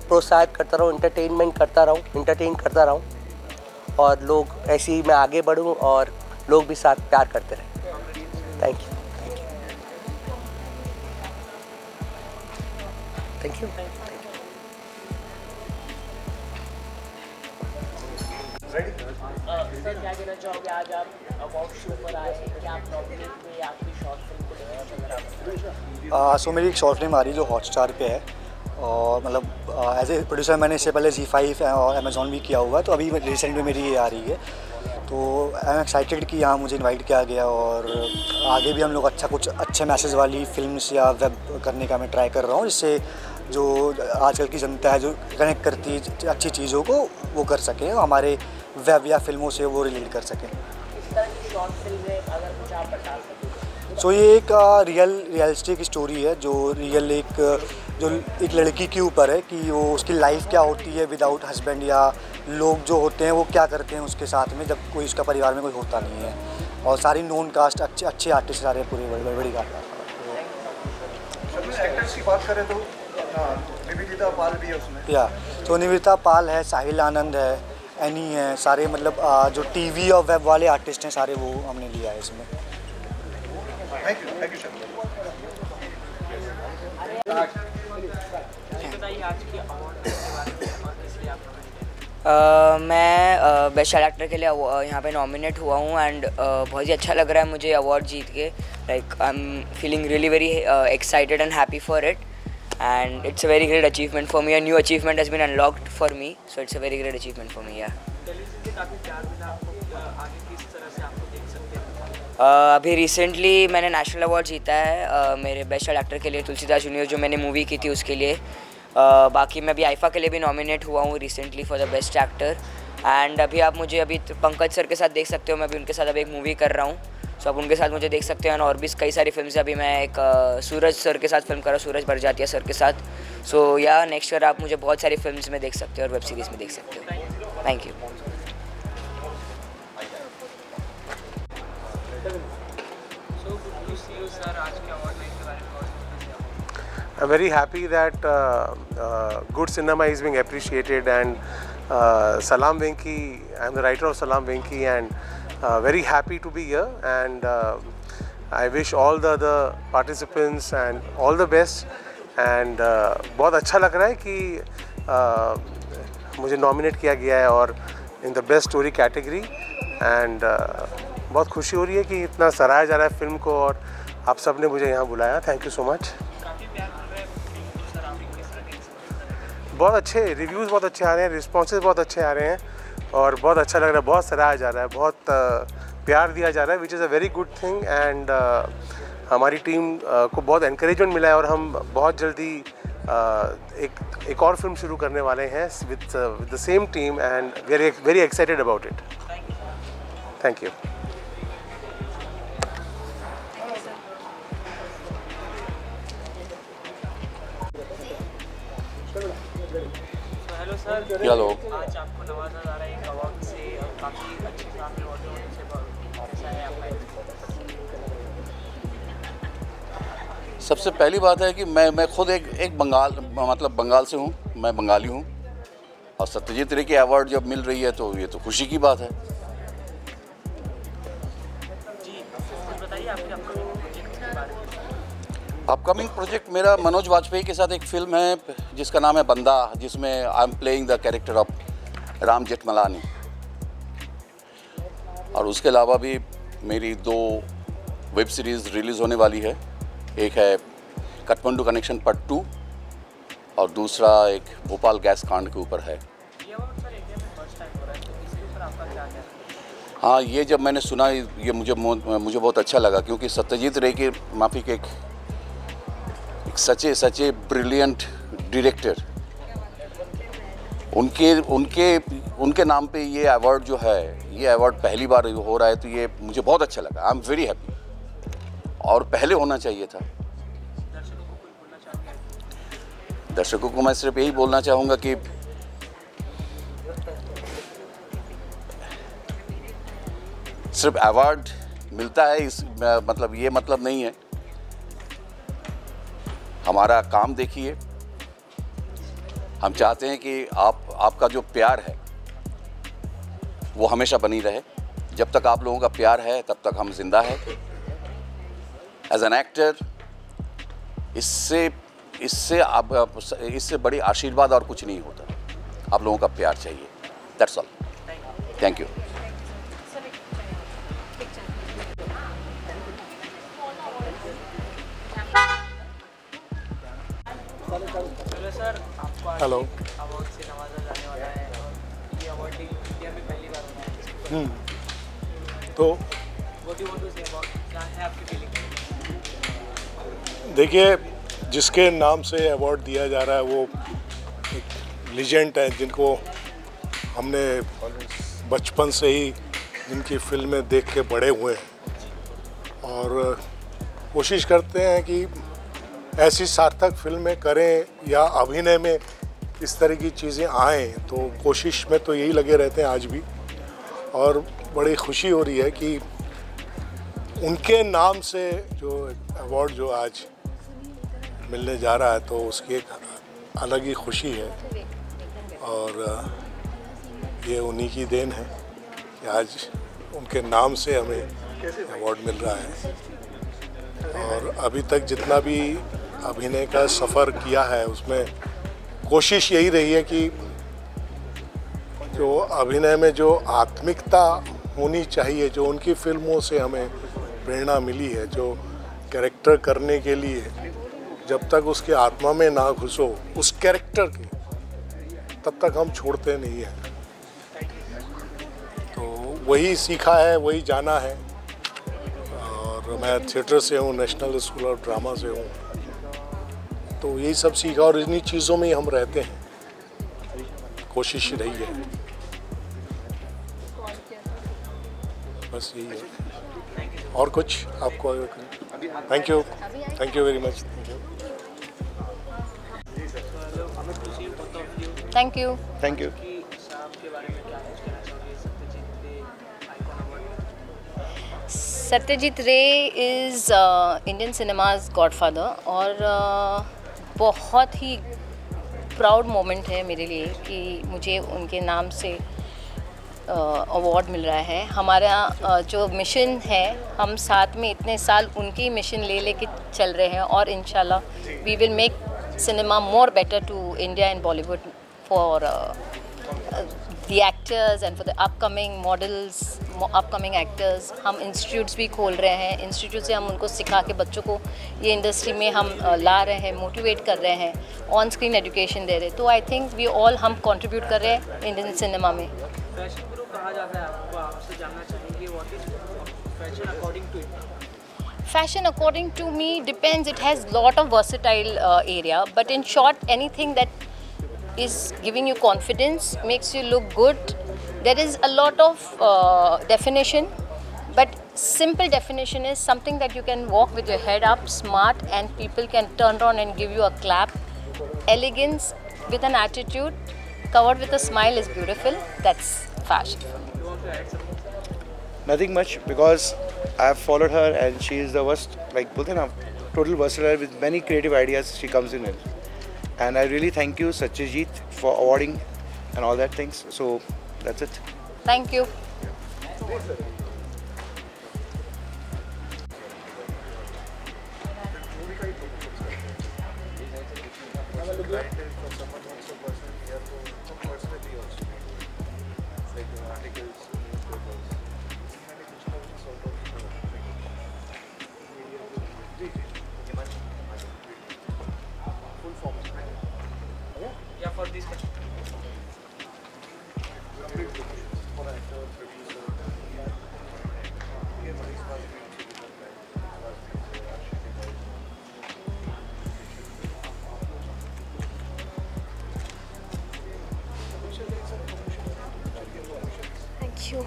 प्रोत्साहित करता रहूँ, इंटरटेन करता रहूँ और लोग ऐसे ही मैं आगे बढ़ूँ और लोग भी साथ प्यार करते रहें। Thank you. Thank you. Sir क्या कहना चाहोगे, आज आप अवार्ड शो पर आए हैं, क्या आप नॉमिनेट हुए आपकी शॉर्ट फिल्म को लेकर? सो मेरी एक शॉर्ट फिल्म आ रही है जो हॉटस्टार पे है और मतलब एज ए प्रोड्यूसर मैंने इससे पहले ZEE5 और अमेज़ॉन भी किया हुआ है, तो अभी रिसेंट में मेरी ये आ रही है। तो आई एम एक्साइटेड कि यहाँ मुझे इनवाइट किया गया और आगे भी हम लोग कुछ अच्छे मैसेज वाली फिल्म्स या वेब करने का मैं ट्राई कर रहा हूँ, जिससे जो आजकल की जनता है जो कनेक्ट करती है अच्छी चीज़ों को वो कर सके, हमारे वेब या फिल्मों से वो रिलेट कर सकें। इस तरह की शॉर्ट फिल्म में अगर कुछ आप बता सकें। सो ये एक रियलिस्टिक स्टोरी है जो एक लड़की के ऊपर है कि वो उसकी लाइफ क्या होती है विदाउट हस्बैंड, या लोग जो होते हैं वो क्या करते हैं उसके साथ में जब कोई उसका परिवार में कोई होता नहीं है। और सारी नॉन कास्ट अच्छे आर्टिस्ट सारे पूरे बड़ी एक्टर्स की बात करें तो निवेदिता पाल भी है उसमें। या तो निवेदिता पाल है, साहिल आनंद है, एनी है, सारे मतलब जो टीवी और वेब वाले आर्टिस्ट हैं सारे वो हमने लिया है इसमें। Thank you sir. मैं बेस्ट चाइल्ड एक्टर के लिए यहाँ पे नॉमिनेट हुआ हूँ एंड बहुत ही अच्छा लग रहा है मुझे अवार्ड जीत के। Like I am feeling really very excited and happy for it and it's a very great achievement for me. A new achievement has been unlocked for me, so it's a very great achievement for me. अभी recently मैंने national award जीता है मेरे best child actor के लिए, Tulsidas junior जो मैंने movie की थी उसके लिए। बाकी मैं अभी आईफा के लिए भी नॉमिनेट हुआ हूँ recently for the best actor. And अभी आप मुझे अभी पंकज सर के साथ देख सकते हो, मैं अभी उनके साथ अभी एक मूवी कर रहा हूँ, सो आप उनके साथ मुझे देख सकते हैं। और भी कई सारी फिल्म से अभी मैं एक सूरज सर के साथ फिल्म कर रहा हूँ, सूरज बरजातिया सर के साथ। सो या नेक्स्ट ईयर आप मुझे बहुत सारी फिल्म्स में देख सकते हो और वेब सीरीज़ में देख सकते हो। Thank you. I'm very happy that good cinema is being appreciated, and Salam Venki, I'm the writer of Salam Venki, and very happy to be here, and I wish all the other participants and all the best, and बहुत अच्छा लग रहा है कि मुझे nominate किया गया है और in the best story category, and बहुत खुशी हो रही है कि इतना सराहा जा रहा है फिल्म को और आप सब ने मुझे यहाँ बुलाया। Thank you so much. बहुत अच्छे रिव्यूज़ बहुत अच्छे आ रहे हैं, रिस्पॉन्सेज बहुत अच्छे आ रहे हैं और बहुत अच्छा लग रहा है, बहुत सराहा जा रहा है, बहुत प्यार दिया जा रहा है, which is a very good thing. And हमारी टीम को बहुत एनकरेजमेंट मिला है और हम बहुत जल्दी एक और फिल्म शुरू करने वाले हैं with the same team, and very excited about it. Thank you. Hello sir. Hello. आज आपको नवाजा जा रहा है एक अवार्ड से, काफ़ी अच्छे काम में होते हैं, कैसा है आपका? सबसे पहली बात है कि मैं खुद एक बंगाल से हूँ, मैं बंगाली हूँ, और सत्यजीत रे की अवार्ड जब मिल रही है तो ये तो खुशी की बात है। जी बताइए आपके अपकमिंग प्रोजेक्ट के बारे में। अपकमिंग प्रोजेक्ट मेरा मनोज वाजपेयी के साथ एक फिल्म है जिसका नाम है बंदा, जिसमें I am playing the character of Ram Jethmalani, और उसके अलावा भी मेरी 2 वेब सीरीज़ रिलीज़ होने वाली है। एक है काठमांडू कनेक्शन पार्ट 2 और दूसरा एक भोपाल गैस कांड के ऊपर है। हाँ, ये जब मैंने सुना ये मुझे बहुत अच्छा लगा, क्योंकि सत्यजीत रे के माफिक एक सच्चे ब्रिलियंट डायरेक्टर, उनके नाम पे ये अवार्ड जो है, ये अवार्ड पहली बार हो रहा है, तो ये मुझे बहुत अच्छा लगा। आई एम वेरी हैप्पी, और पहले होना चाहिए था। दर्शकों को मैं सिर्फ यही बोलना चाहूँगा कि सिर्फ अवार्ड मिलता है इस मतलब ये मतलब नहीं है। हमारा काम देखिए, हम चाहते हैं कि आपका जो प्यार है वो हमेशा बनी रहे। जब तक आप लोगों का प्यार है तब तक हम जिंदा है। एज एन एक्टर इससे बड़ी आशीर्वाद और कुछ नहीं होता। आप लोगों का प्यार चाहिए, that's all. Thank you. Hello. Award से नवाजा जाने वाला है और ये अवार्ड इंडिया में पहली बार होना है। तो What do you want to say about, क्या है आपकी फीलिंग? देखिए, जिसके नाम से अवार्ड दिया जा रहा है वो एक लीजेंड है, जिनको हमने बचपन से ही जिनकी फिल्में देख के बड़े हुए हैं और कोशिश करते हैं कि ऐसी सार्थक फिल्में करें या अभिनय में इस तरह की चीज़ें आएँ, तो कोशिश में तो यही लगे रहते हैं आज भी। और बड़ी खुशी हो रही है कि उनके नाम से जो अवार्ड जो आज मिलने जा रहा है तो उसकी एक अलग ही खुशी है और ये उन्हीं की देन है कि आज उनके नाम से हमें अवार्ड मिल रहा है। और अभी तक जितना भी अभिनय का सफ़र किया है उसमें कोशिश यही रही है कि जो अभिनय में जो आत्मिकता होनी चाहिए, जो उनकी फिल्मों से हमें प्रेरणा मिली है, जो कैरेक्टर करने के लिए जब तक उसके आत्मा में ना घुसो उस कैरेक्टर के, तब तक हम छोड़ते नहीं हैं। तो वही सीखा है, वही जाना है। और मैं थिएटर से हूँ, नेशनल स्कूल ऑफ ड्रामा से हूँ, तो यही सब सीखा और इन्हीं चीज़ों में ही हम रहते हैं। कोशिश रही है, बस यही है। और कुछ आपको? Thank you very much. Thank you. Satyajit Ray is Indian cinemas godfather और बहुत ही प्राउड मोमेंट है मेरे लिए कि मुझे उनके नाम से अवार्ड मिल रहा है। हमारा जो मिशन है, हम साथ में इतने साल उनकी मिशन ले के चल रहे हैं और इंशाल्लाह we will make cinema more better to India and Bollywood for the actors and for the upcoming models, upcoming actors। हम इंस्टीट्यूट्स भी खोल रहे हैं, इंस्टीट्यूट से हम उनको सिखा के बच्चों को ये इंडस्ट्री में हम ला रहे हैं, मोटिवेट कर रहे हैं, ऑन स्क्रीन एजुकेशन दे रहे हैं। तो आई थिंक वी ऑल हम कंट्रीब्यूट कर रहे हैं इंडियन सिनेमा में। फैशन गुरु कहा जाता है आपको, आपसे जानना चाहेंगे what is fashion according to you? Fashion according to me depends, it has lot of versatile area, but in short anything that is giving you confidence, makes you look good. There is a lot of definition, but simple definition is something that you can walk with your head up, smart, and people can turn around and give you a clap. Elegance with an attitude, covered with a smile is beautiful. That's fashion. Nothing much, because I have followed her and she is the worst, like both in a total versatile with many creative ideas she comes in with. And I really thank you Satyajit for awarding and all that things. So that's it. Thank you. For this Thank you.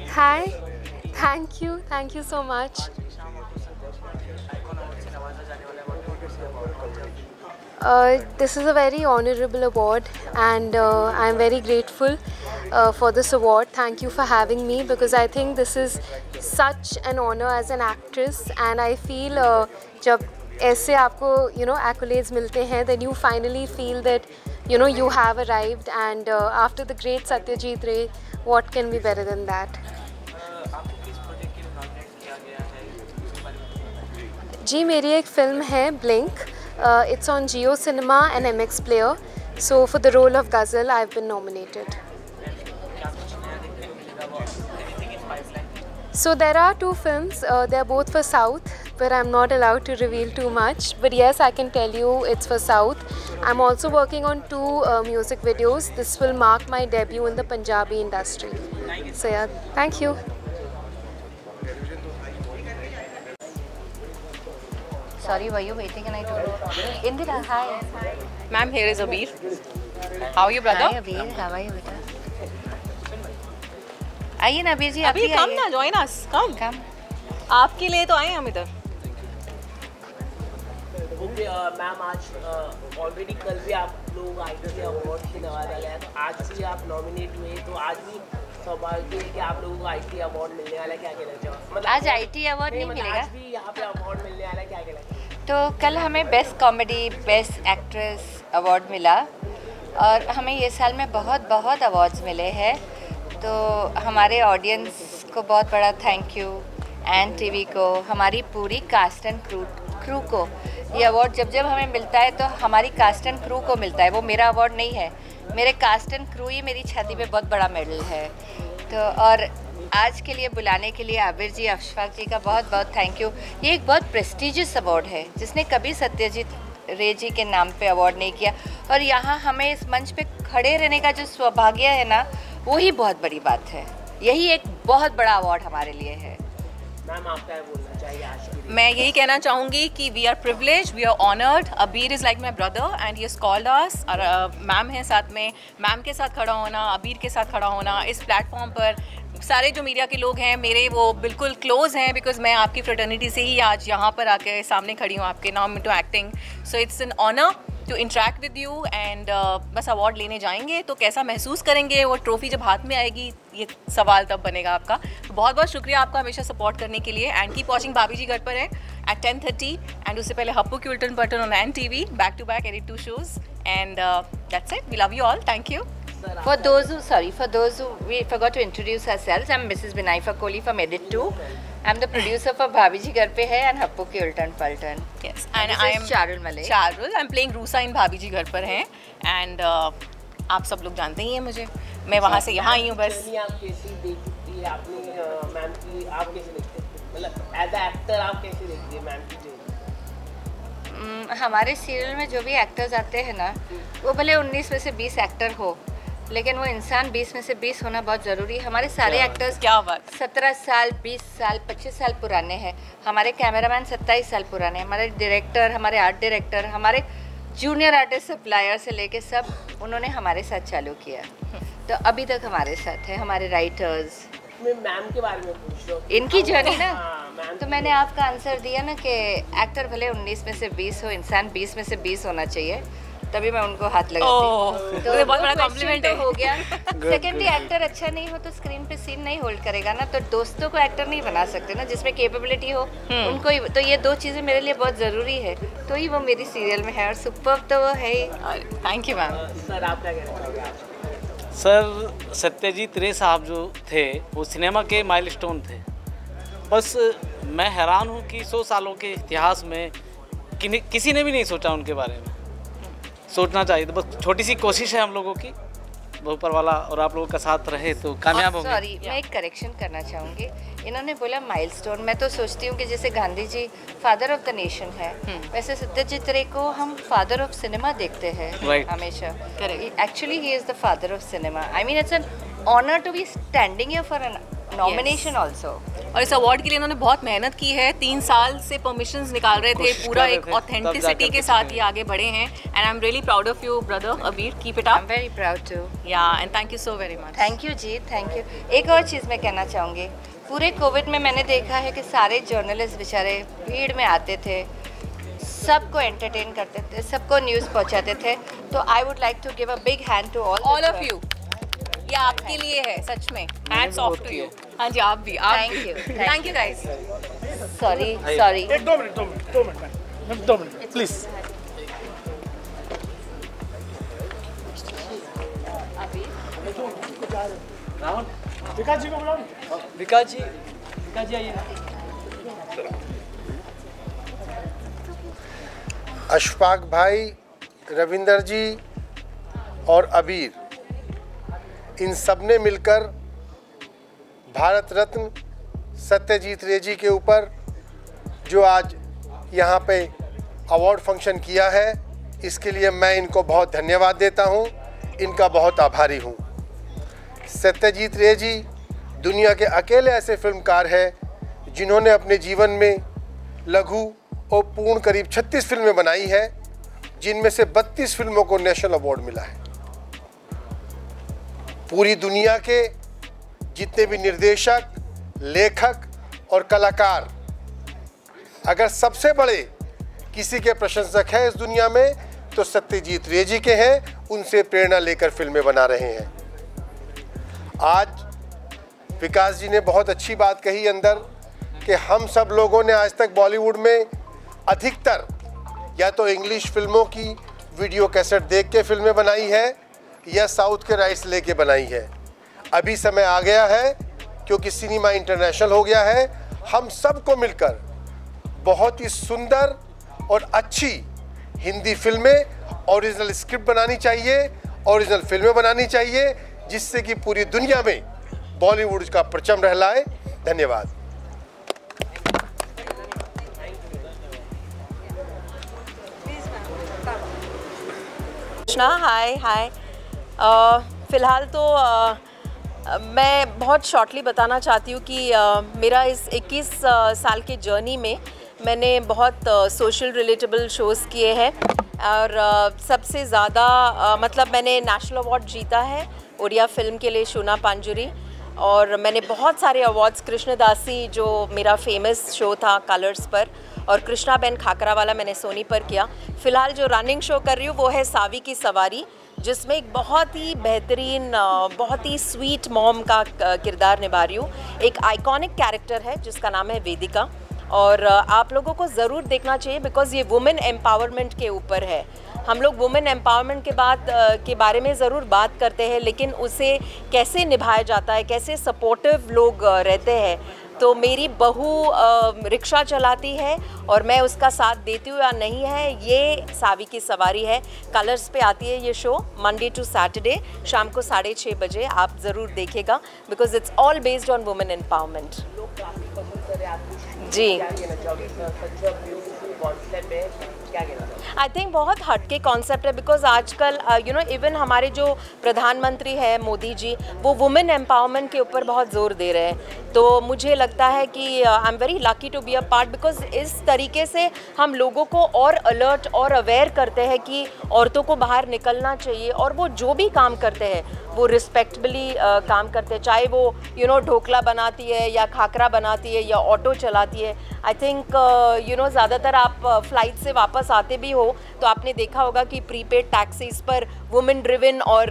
Hi. Thank you so much. This is a very honorable award, and I am very grateful for this award. Thank you for having me, because I think this is such an honor as an actress, and I feel जब ऐसे आपको accolades मिलते हैं, then you finally feel that you have arrived, and after the great Satyajit Ray, what can be better than that? जी मेरी एक film है Blink. It's on Jio Cinema and MX Player. So for the role of Ghazal, I've been nominated. So there are 2 films. They're both for South, but I'm not allowed to reveal too much. But yes, I can tell you it's for South. I'm also working on 2 music videos. This will mark my debut in the Punjabi industry. So yeah, thank you. Sorry, were you waiting and I told you? Indira, hi. Ma'am, here is Abir. How are you, brother? Hi, Abir. How are you, beta? आइए ना अबीर जी, आप भी आइए। come ना, join us. Come. Come. आपके लिए तो आए हम इधर। ओके मैम, आज ऑलरेडी कल भी आप लोग आए थे अवार्ड के नवाजा गया, तो आज भी आप नॉमिनेट हुए, तो आज भी सौभाग्य है कि आप लोगों को आईटी अवार्ड मिलने वाला है, क्या कहना चाहो? मतलब आज आईटी अवार्ड नहीं मिलेगा, आज भी यहाँ पे अवार्ड मिलने वाला है, क्या कहना चाहो? तो कल हमें best comedy, best actress award मिला, और हमें ये साल में बहुत अवार्ड्स मिले हैं। तो हमारे ऑडियंस को बहुत बड़ा थैंक यू, एंड टीवी को, हमारी पूरी कास्ट एंड क्रू को। ये अवार्ड जब हमें मिलता है तो हमारी कास्ट एंड क्रू को मिलता है, वो मेरा अवार्ड नहीं है, मेरे कास्ट एंड क्रू ही मेरी छाती पे बहुत बड़ा मेडल है। तो और आज के लिए बुलाने के लिए आबिर जी, अशफाक जी का बहुत थैंक यू। ये एक बहुत प्रेस्टिजियस अवार्ड है, जिसने कभी सत्यजीत रे जी के नाम पे अवार्ड नहीं किया, और यहाँ हमें इस मंच पे खड़े रहने का जो सौभाग्य है ना, वो ही बहुत बड़ी बात है। यही एक बहुत बड़ा अवार्ड हमारे लिए है। मैम, आप क्या बोलना चाहिए आज के लिए? मैं यही कहना चाहूँगी कि we are privilege, we are honoured. Abir is like my brother and he is called us, और मैम है साथ में, मैम के साथ खड़ा होना, अबीर के साथ खड़ा होना इस प्लेटफॉर्म पर, सारे जो मीडिया के लोग हैं मेरे, वो बिल्कुल क्लोज़ हैं, बिकॉज मैं आपकी फ्रेटर्निटी से ही आज यहाँ पर आके सामने खड़ी हूँ आपके, now into acting. So it's an honour to interact with you, and बस अवार्ड लेने जाएंगे तो कैसा महसूस करेंगे, वो ट्रॉफी जब हाथ में आएगी, ये सवाल तब बनेगा आपका। तो बहुत शुक्रिया आपका हमेशा सपोर्ट करने के लिए, एंड कीप वॉचिंग भाभी जी घर पर है at 10:30, एंड उससे पहले Happu Ki Ultan Paltan on NTV, back to back edit 2 shows, and that's it. We love you all. Thank you. For those who we forgot to introduce ourselves, I'm Mrs. Binaifa Kohli from Edit 2. I'm the producer for भाभी जी घर पे है and Happu Ki Ultan पलटन. Yes, and I am Charul Malik. Charul, I'm playing RUSA in भाभी जी घर पर हैं, and आप सब लोग जानते ही हैं मुझे, मैं वहाँ से यहाँ आई हूँ बस। आप कैसी देखती है आपने मैम की, आप कैसे देखते हैं, मतलब एज अ एक्टर आप कैसे देखती है मैम की? हमारे सीरियल में जो भी एक्टर्स आते हैं ना, वो भले 19 में से 20 एक्टर हो, लेकिन वो इंसान 20 में से 20 होना बहुत ज़रूरी है। हमारे सारे एक्टर्स 17 साल, 20 साल, 25 साल पुराने हैं। हमारे कैमरामैन 27 साल पुराने हैं। हमारे डायरेक्टर, हमारे आर्ट डायरेक्टर, हमारे जूनियर आर्टिस्ट सप्लायर से लेके सब उन्होंने हमारे साथ चालू किया, तो अभी तक हमारे साथ है। हमारे राइटर्स, मैम के बारे में पूछ रहा हूँ, इनकी जर्नी ना, तो मैंने आपका आंसर दिया ना कि एक्टर भले 19 में से 20 हो, इंसान 20 में से 20 होना चाहिए, तभी मैं उनको हाथ लगाती। तो बहुत बड़ा कॉम्प्लीमेंट तो हो गया। सेकेंडली एक्टर अच्छा नहीं हो तो स्क्रीन पे सीन नहीं होल्ड करेगा ना, तो दोस्तों को एक्टर नहीं बना सकते ना, जिसमें कैपेबिलिटी हो उनको ही। तो ये 2 चीज़ें मेरे लिए बहुत ज़रूरी है, तो ही वो मेरी सीरियल में है, और सुपर्ब तो वो है ही। Thank you ma'am. सर आप क्या कहना चाहोगे आज? सर, सत्यजीत रे साहब जो थे वो सिनेमा के माइलस्टोन थे। बस मैं हैरान हूँ कि 100 सालों के इतिहास में किसी ने भी नहीं सोचा उनके बारे में। सोचना चाहिए, तो बस छोटी सी कोशिश है हम लोगों की, ऊपर वाला और आप लोगों का साथ रहे तो कामयाब होंगे। सॉरी, मैं एक करेक्शन करना चाहूँगी। इन्होंने बोला माइलस्टोन, मैं तो सोचती हूँ कि जैसे Gandhi ji father of the nation है, वैसे सत्यजीत रे को हम फादर ऑफ सिनेमा देखते हैं हमेशा। Actually he is the father of cinema. I mean it's an honour to be standing here for an nomination also. और इस अवार्ड के लिए इन्होंने बहुत मेहनत की है, 3 साल से परमिशंस निकाल रहे थे, पूरा एक ऑथेंटिसिटी के साथ ये आगे बढ़े हैं, and I am really proud of you brother Abir, keep it up. I am very proud too. Yeah, and thank you so very much. Thank you ji, thank you. एक और चीज़ मैं कहना चाहूँगी, पूरे कोविड में मैंने देखा है कि सारे जर्नलिस्ट बेचारे भीड़ में आते थे, सबको एंटरटेन करते थे, सबको न्यूज़ पहुंचाते थे। तो I would like to give a big hand to all of you. ये आपके लिए है सच में, हैट्स ऑफ टू यू। हाँ जी, आप भी, आप Thank you, thank you guys. Sorry एक 2 मिनट प्लीज। विकास जी को बुलाओ। विकास जी आइए। अशफाक भाई, रविंदर जी और अबीर, इन सब ने मिलकर भारत रत्न सत्यजीत रे जी के ऊपर जो आज यहाँ पे अवार्ड फंक्शन किया है, इसके लिए मैं इनको बहुत धन्यवाद देता हूँ, इनका बहुत आभारी हूँ। सत्यजीत रे जी दुनिया के अकेले ऐसे फिल्मकार हैं जिन्होंने अपने जीवन में लघु और पूर्ण करीब 36 फिल्में बनाई है, जिनमें से 32 फिल्मों को नेशनल अवार्ड मिला है। पूरी दुनिया के जितने भी निर्देशक, लेखक और कलाकार अगर सबसे बड़े किसी के प्रशंसक हैं इस दुनिया में तो सत्यजीत रे जी के हैं, उनसे प्रेरणा लेकर फिल्में बना रहे हैं। आज विकास जी ने बहुत अच्छी बात कही अंदर कि हम सब लोगों ने आज तक बॉलीवुड में अधिकतर या तो इंग्लिश फिल्मों की वीडियो कैसेट देख के फिल्में बनाई है या साउथ के राइट्स लेके बनाई है। अभी समय आ गया है क्योंकि सिनेमा इंटरनेशनल हो गया है, हम सबको मिलकर बहुत ही सुंदर और अच्छी हिंदी फिल्में, ओरिजिनल स्क्रिप्ट बनानी चाहिए, ओरिजिनल फिल्में बनानी चाहिए, जिससे कि पूरी दुनिया में बॉलीवुड का परचम लहराए। धन्यवाद। हाय फ़िलहाल तो मैं बहुत शॉर्टली बताना चाहती हूँ कि मेरा इस 21 साल के जर्नी में मैंने बहुत सोशल रिलेटेबल शोज़ किए हैं और सबसे ज़्यादा मतलब मैंने नेशनल अवार्ड जीता है उड़िया फिल्म के लिए शूना पांजुरी, और मैंने बहुत सारे अवार्ड्स, कृष्णदासी जो मेरा फेमस शो था कलर्स पर, और कृष्णा बेन खाकरा वाला मैंने सोनी पर किया। फ़िलहाल जो रनिंग शो कर रही हूँ वो है सावी की सवारी, जिसमें एक बहुत ही बेहतरीन, बहुत ही स्वीट मॉम का किरदार निभा रही हूँ। एक आइकॉनिक कैरेक्टर है जिसका नाम है वेदिका, और आप लोगों को ज़रूर देखना चाहिए बिकॉज़ ये वुमेन एम्पावरमेंट के ऊपर है। हम लोग वुमेन एम्पावरमेंट के बारे में ज़रूर बात करते हैं, लेकिन उसे कैसे निभाया जाता है, कैसे सपोर्टिव लोग रहते हैं। तो मेरी बहू रिक्शा चलाती है और मैं उसका साथ देती हूँ या नहीं है, ये सावी की सवारी है। कलर्स पे आती है ये शो मंडे टू सैटरडे शाम को 6:30 बजे। आप ज़रूर देखेगा because it's all based on women empowerment. जी आई थिंक बहुत हटके कॉन्सेप्ट है बिकॉज आजकल यू नो इवन हमारे जो प्रधानमंत्री हैं मोदी जी, वो वुमेन एम्पावरमेंट के ऊपर बहुत ज़ोर दे रहे हैं। तो मुझे लगता है कि I am very lucky to be a part because इस तरीके से हम लोगों को और अलर्ट और अवेयर करते हैं कि औरतों को बाहर निकलना चाहिए, और वो जो भी काम करते हैं वो रिस्पेक्टबली काम करते हैं, चाहे वो यू नो ढोकला बनाती है या खाकरा बनाती है या ऑटो चलाती है। आई थिंक यू नो ज़्यादातर आप फ्लाइट से वापस आते भी हो तो आपने देखा होगा कि प्रीपेड टैक्सीज पर वुमेन ड्रिवन और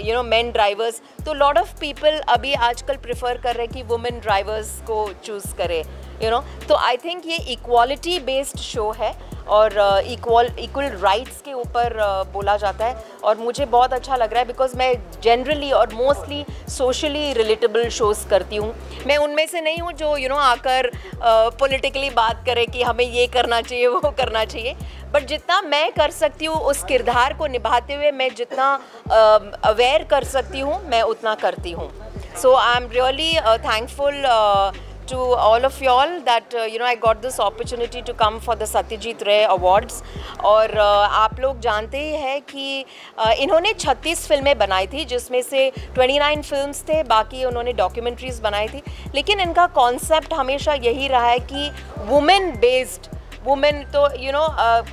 यू नो मेन ड्राइवर्स, तो लॉट ऑफ पीपल अभी आजकल प्रेफर कर रहे हैं कि वुमेन ड्राइवर्स को चूज़ करें, यू नो। तो आई थिंक ये इक्वालिटी बेस्ड शो है और इक्वल राइट्स के ऊपर बोला जाता है, और मुझे बहुत अच्छा लग रहा है बिकॉज मैं जनरली और मोस्टली सोशली रिलेटेबल शोज़ करती हूँ। मैं उनमें से नहीं हूँ जो यू नो आकर पॉलिटिकली बात करे कि हमें ये करना चाहिए वो करना चाहिए, बट जितना मैं कर सकती हूँ उस किरदार को निभाते हुए, मैं जितना अवेयर कर सकती हूँ मैं उतना करती हूँ। So I am really thankful to all of y'all that you know I got this opportunity to come for the Satyajit Ray Awards। और आप लोग जानते ही हैं कि इन्होंने 36 फिल्में बनाई थी, जिसमें से 29 फिल्म्स थे, बाकी उन्होंने डॉक्यूमेंट्रीज बनाई थी। लेकिन इनका कॉन्सेप्ट हमेशा यही रहा है कि वुमेन बेस्ड, वुमेन तो यू नो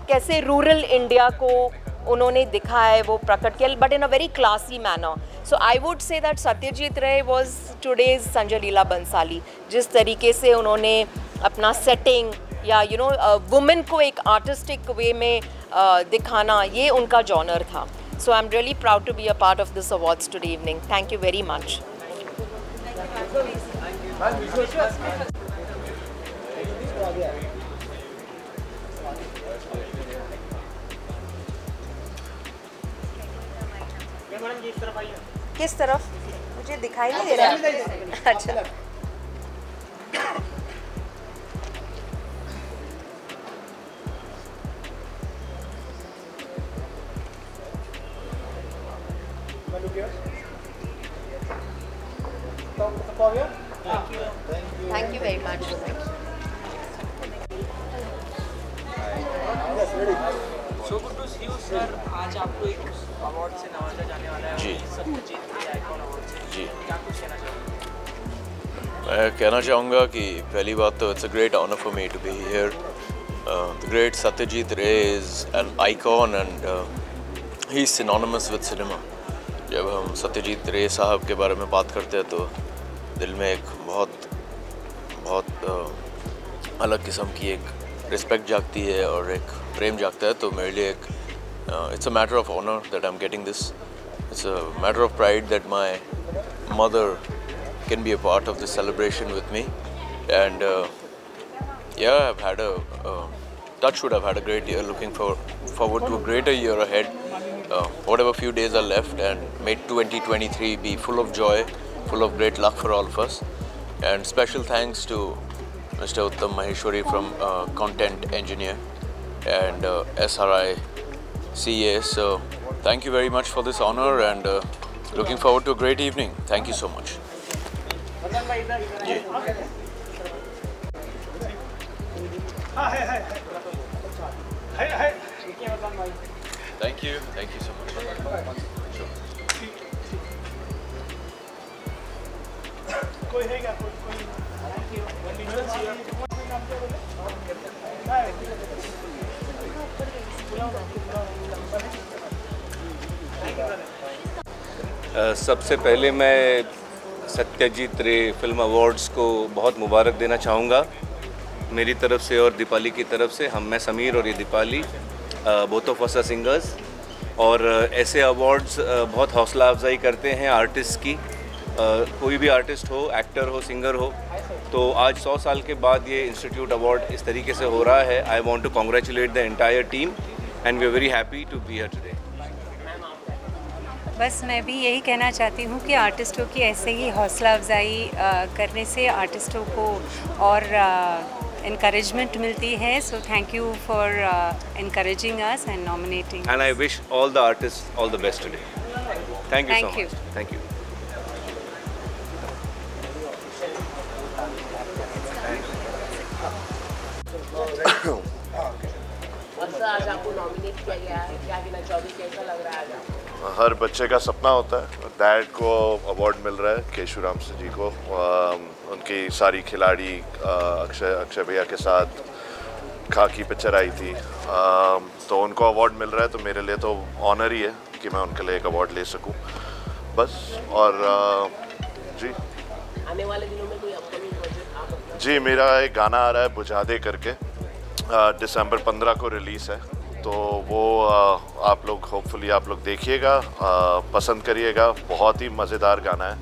कैसे रूरल इंडिया को उन्होंने दिखा है, वो प्रकट किया, but in a very classy manner. So I would say that Satyajit रे वॉज टुडेज संजय लीला बंसाली। जिस तरीके से उन्होंने अपना सेटिंग या वुमेन को एक आर्टिस्टिक वे में दिखाना, ये उनका जॉनर था. So I'm really proud to be a part of this awards today evening. Thank you very much. किस तरफ? मुझे दिखाई नहीं दे रहा. अच्छा. Thank you very much. So good to see you, sir. आज आपको एक अवार्ड से नवाजा जाने वाला है. जी. सत्यजीत रे आइकॉन अवार्ड से. जी. क्या कुछ कहना चाहोगे? मैं कहना चाहूँगा कि पहली बात तो it's a great honour for me to be here. The great Satyajit Ray is an icon and he is synonymous with cinema. जब हम सत्यजीत रे साहब के बारे में बात करते हैं तो दिल में एक बहुत अलग किस्म की एक रिस्पेक्ट जागती है और एक प्रेम जागता है. तो मेरे लिए एक it's a matter of honour that I am getting this. It's a matter of pride that my mother can be a part of this celebration with me. And yeah, I've had touch wood, I've had a great year. Looking forward to a greater year ahead. Whatever few days are left, and may 2023 be full of joy, full of great luck for all of us. And special thanks to Mr. Uttam Maheshwari from Content Engineer and SRI CA. So thank you very much for this honor and looking forward to a great evening. Thank you so much. Thank you so much. Sure. सबसे पहले मैं सत्यजीत रे film awards को बहुत मुबारक देना चाहूँगा मेरी तरफ से और दीपाली की तरफ से. मैं समीर और ये Deepali both of us are singers. और ऐसे अवार्ड्स बहुत हौसला अफजाई करते हैं आर्टिस्ट की. कोई भी आर्टिस्ट हो, एक्टर हो, सिंगर हो. तो आज 100 साल के बाद ये इंस्टीट्यूट अवार्ड इस तरीके से हो रहा है. I want to congratulate the entire team and we are very happy to be here today. बस मैं भी यही कहना चाहती हूँ कि आर्टिस्टों की ऐसे ही हौसला अफजाई करने से आर्टिस्टों को और encouragement मिलती है. So thank you for encouraging us and nominating. And I wish all the artists all the best today. Thank you so much. Thank you. आज आपको नॉमिनेट किया गया है, क्या कहना चाहोगे, कैसा लग रहा है आज? हर बच्चे का सपना होता है. डैड को अवार्ड मिल रहा है, केशुराम जी को. उनकी सारी खिलाड़ी अक्षय भैया के साथ खाकी पिक्चर आई थी, तो उनको अवार्ड मिल रहा है. तो मेरे लिए तो ऑनर ही है कि मैं उनके लिए एक अवार्ड ले सकूं बस. और जी आने वाले दिनों में कोई अपकमिंग प्रोजेक्ट आप अपना? जी मेरा एक गाना आ रहा है बुझा दे करके, दिसंबर 15 को रिलीज़ है. तो वो आप लोग होपफुली आप लोग देखिएगा, पसंद करिएगा. बहुत ही मज़ेदार गाना है.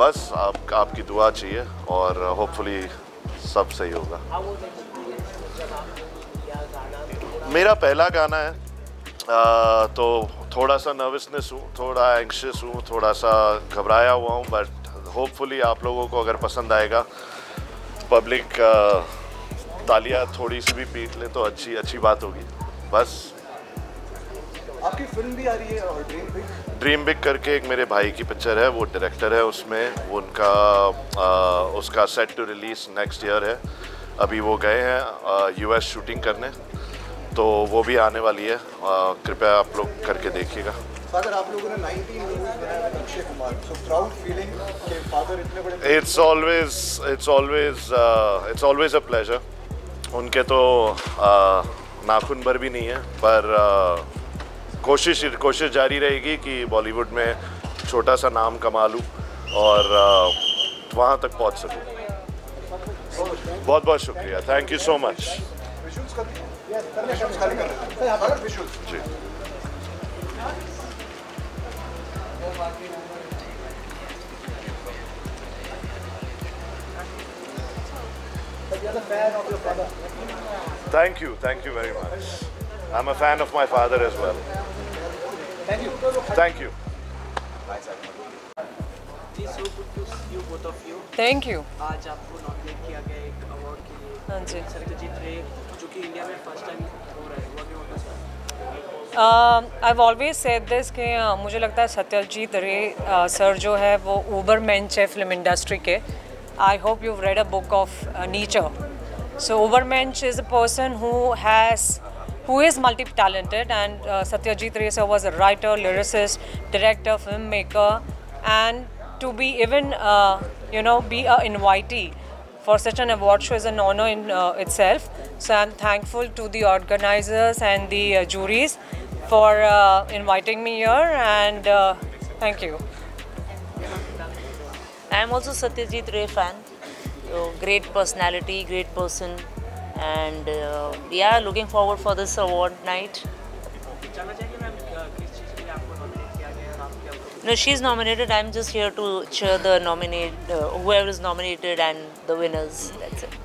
बस आपकी दुआ चाहिए और होपफुली सब सही होगा. मेरा पहला गाना है, तो थोड़ा सा नर्वसनेस हूँ, थोड़ा एंग्शियस हूँ, थोड़ा सा घबराया हुआ हूँ. बट होपफुली आप लोगों को अगर पसंद आएगा, पब्लिक तालियां थोड़ी सी भी पीट ले तो अच्छी बात होगी. बस आपकी फिल्म भी आ रही है और ड्रीम बिग करके एक मेरे भाई की पिक्चर है, वो डायरेक्टर है उसमें. वो उसका set to release next year है. अभी वो गए हैं US शूटिंग करने, तो वो भी आने वाली है. कृपया आप लोग करके देखिएगा. फादर आप लोगों ने 19 मूवीज बनाए हैं Akshay Kumar, so proud feeling कि फादर इतने बड़े. It's always a pleasure. उनके तो नाखून भर भी नहीं है, पर कोशिश जारी रहेगी कि बॉलीवुड में छोटा सा नाम कमा लूँ और वहाँ तक पहुँच सकूँ. बहुत बहुत शुक्रिया, थैंक यू सो मच जी। Thank you very much. I'm a fan of my father as well. Thank you. जी, so good to see you both of you. Thank you. आज आपको नॉमिनेट किया गया एक अवार्ड के लिए। हाँ जी। सत्यजीत रे जो कि इंडिया में फर्स्ट टाइम हो रहा है, what do you want to say? I've always said this कि मुझे लगता है सत्यजीत रे सर जो है वो उबरमेंच है फिल्म इंडस्ट्री के. I hope you've read a book of Nietzsche. So Ubermensch is a person who is multi-talented, and Satyajit Ray sir was a writer, lyricist, director, filmmaker, and to be even be a invitee for such an award show is an honor in itself. So I'm thankful to the organizers and the juries for inviting me here, and thank you. I am also Satyajit Ray fan. So great personality, great person, and yeah, looking forward for this award night. No, she's nominated. I'm just here to cheer the whoever is nominated and the winners. That's it.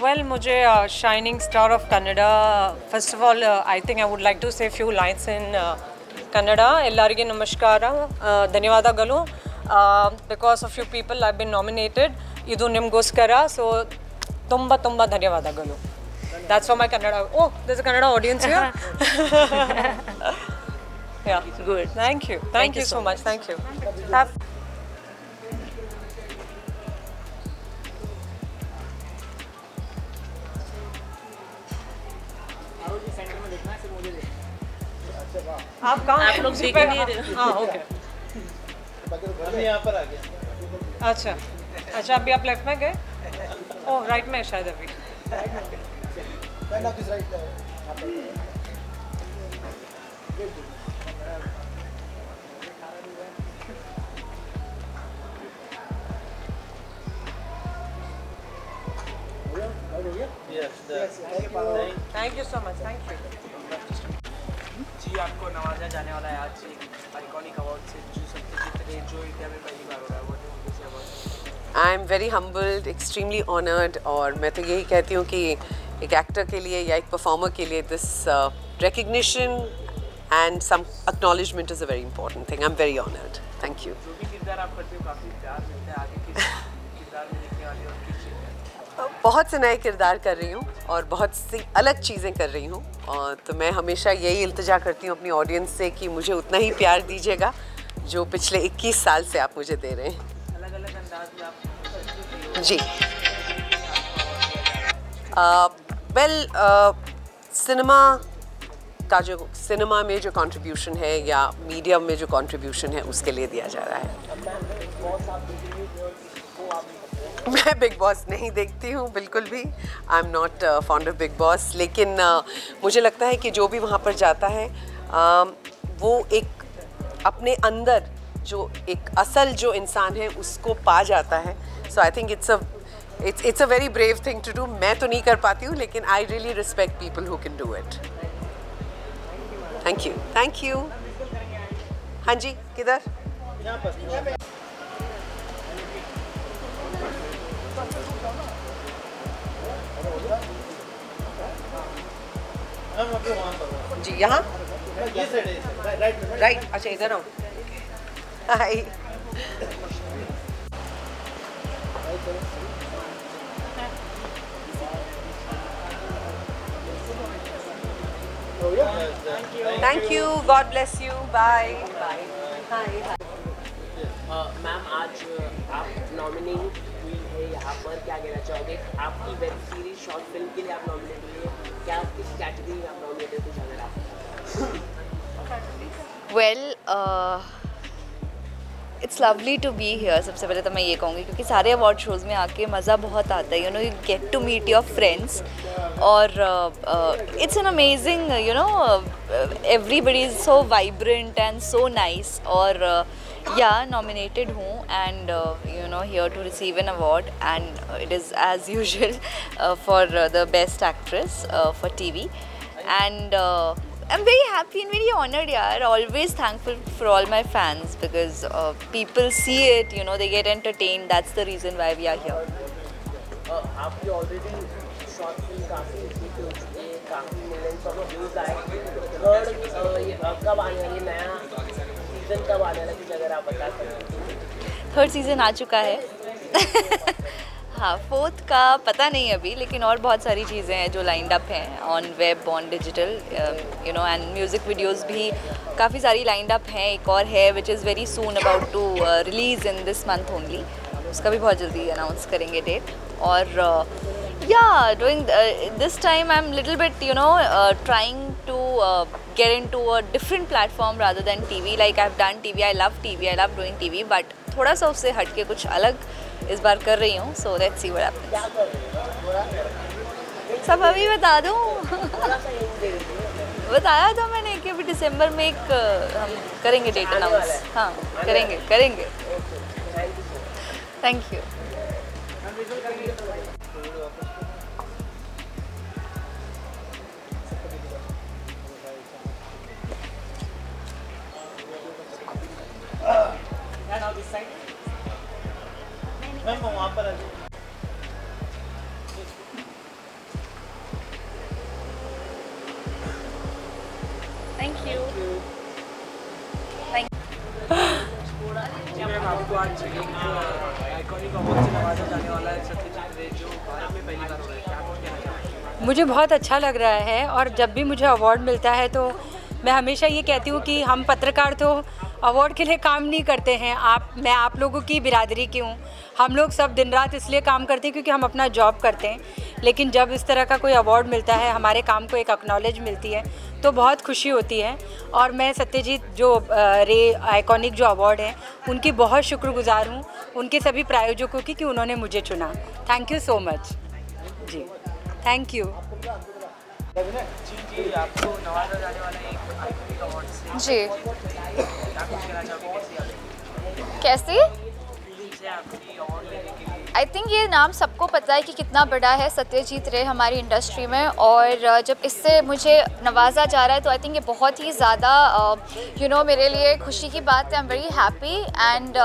Well, मुझे Shining Star of Kannada. First of all, I think I would like to say a few lines in Kannada. Ellariಗೆ ನಮಸ್ಕಾರ, ಧನ್ಯವಾದಗಳು. Because of you people I've been nominated. ಇದು ನಿಮಗೋಸ್ಕರ, so ತುಂಬ ಧನ್ಯವಾದಗಳು. That's for my Kannada. Oh, there's a Kannada audience here. Yeah, good. Thank you so much. Thank you. आप कहाँ? आप लोग देख नहीं रहे? हाँ, ओके. अभी यहाँ पर आ गया. अच्छा, अभी आप लेफ्ट में गए? ओह, राइट में शायद अभी. Thank you so much. Thank you. जी, आपको नवाजा जाने वाला है आज एक आइकॉनिक अवार्ड से, जो सत्यजीत रे जो इंडिया में पहली बार हो रहा है. What do you want to say about it? I am very humbled, extremely honoured, और मैं तो यही कहती हूँ कि एक एक्टर के लिए या एक परफॉर्मर के लिए this recognition and some acknowledgement is a very important thing. I am very honoured. Thank you. जो भी किरदार आप करते हो काफ़ी प्यार मिलता है. आगे किस किरदार में लिखने वाली और किस बहुत से नए किरदार कर रही हूँ और बहुत सी अलग चीज़ें कर रही हूँ, और तो मैं हमेशा यही इल्तिजा करती हूँ अपनी ऑडियंस से कि मुझे उतना ही प्यार दीजिएगा जो पिछले 21 साल से आप मुझे दे रहे हैं. अलग-अलग अंदाज में आप जी. वेल, सिनेमा में जो कंट्रीब्यूशन है या मीडिया में जो कंट्रीब्यूशन है उसके लिए दिया जा रहा है. मैं बिग बॉस नहीं देखती हूँ बिल्कुल भी. I am not fond of big boss, लेकिन मुझे लगता है कि जो भी वहाँ पर जाता है वो एक अपने अंदर जो एक असल जो इंसान है उसको पा जाता है. So I think it's a very brave thing to do. मैं तो नहीं कर पाती हूँ, लेकिन I really respect people who can do it. Thank you. हाँ जी, किधर? जी, यहाँ राइट. अच्छा, इधर आओ. Hi. Thank you. God bless you. Bye. Hi. Ma'am, आज आप नॉमिनेट हुई है यहाँ पर, क्या कहना चाहोगे? आपकी वेब सीरीज शॉर्ट फिल्म के लिए आप नॉमिनेट हुई है, क्या किस कैटेगरी में आप नॉमिनेटेड कुछ अगर आप? Well, it's lovely to be here. सबसे पहले तो मैं ये कहूँगी क्योंकि सारे अवार्ड शोज़ में आके मज़ा बहुत आता है. You know, you get to meet your friends और it's an amazing, you know, everybody is so vibrant and so nice. और yeah, nominated हूँ and you know, here to receive an award, and it is as usual for the best actress for TV, and I'm very happy and very honored, yaar. Always thankful for all my fans because people see it, you know, they get entertained. That's the reason why we are here. आपकी already short film काफ़ी hit हो चुकी है, काफ़ी millions of views आए। Third कब आने वाली, नया सीजन कब आने वाला, कुछ अगर आप बता सकते? थर्ड सीजन आ चुका है हाँ, फोर्थ का पता नहीं अभी, लेकिन और बहुत सारी चीज़ें हैं जो लाइंड अप हैं on web, on digital, you know, and music videos भी काफ़ी सारी लाइंड अप हैं। एक और है which is very soon about to release in this month only, उसका भी बहुत जल्दी अनाउंस करेंगे डेट। और yeah, doing this time I'm little bit, you know, trying to get into a different platform rather than TV. Like I've done TV, I love TV, I love doing TV, but थोड़ा सा उससे हट के कुछ अलग इस बार कर रही हूँ। So let's see what happens. सब अभी बता दूँ बताया था मैंने कि अभी दिसंबर में एक हम करेंगे डेट अनाउंस। हाँ, करेंगे। Thank you. मैम वहाँ पर थैंक यू। मैम आपको आज आइकॉनिक अवार्ड से नवाजा जाने वाला है सत्यजीत रे, जो भारत में पहली बार हो रहा है, क्या कहना चाहेंगे? मुझे बहुत अच्छा लग रहा है, और जब भी मुझे अवार्ड मिलता है तो मैं हमेशा ये कहती हूँ कि हम पत्रकार तो अवार्ड के लिए काम नहीं करते हैं। मैं आप लोगों की बिरादरी की हूँ। हम लोग सब दिन रात इसलिए काम करते हैं क्योंकि हम अपना जॉब करते हैं, लेकिन जब इस तरह का कोई अवार्ड मिलता है, हमारे काम को एक एक्नॉलेज मिलती है, तो बहुत खुशी होती है। और मैं सत्यजीत जो रे आइकॉनिक जो अवार्ड है, उनकी बहुत शुक्रगुजार हूँ, उनके सभी प्रायोजकों की, कि उन्होंने मुझे चुना। Thank you so much ji, thank you ji. आपको नवाजा जाने वाला है एक आइकॉनिक अवार्ड से जी। क्या कुछ कहना चाहोगे? कैसी आई थिंक ये नाम सबको पता है कि कितना बड़ा है सत्यजीत रे हमारी इंडस्ट्री में, और जब इससे मुझे नवाजा जा रहा है तो आई थिंक ये बहुत ही ज़्यादा यू नो मेरे लिए खुशी की बात है। I am very happy, and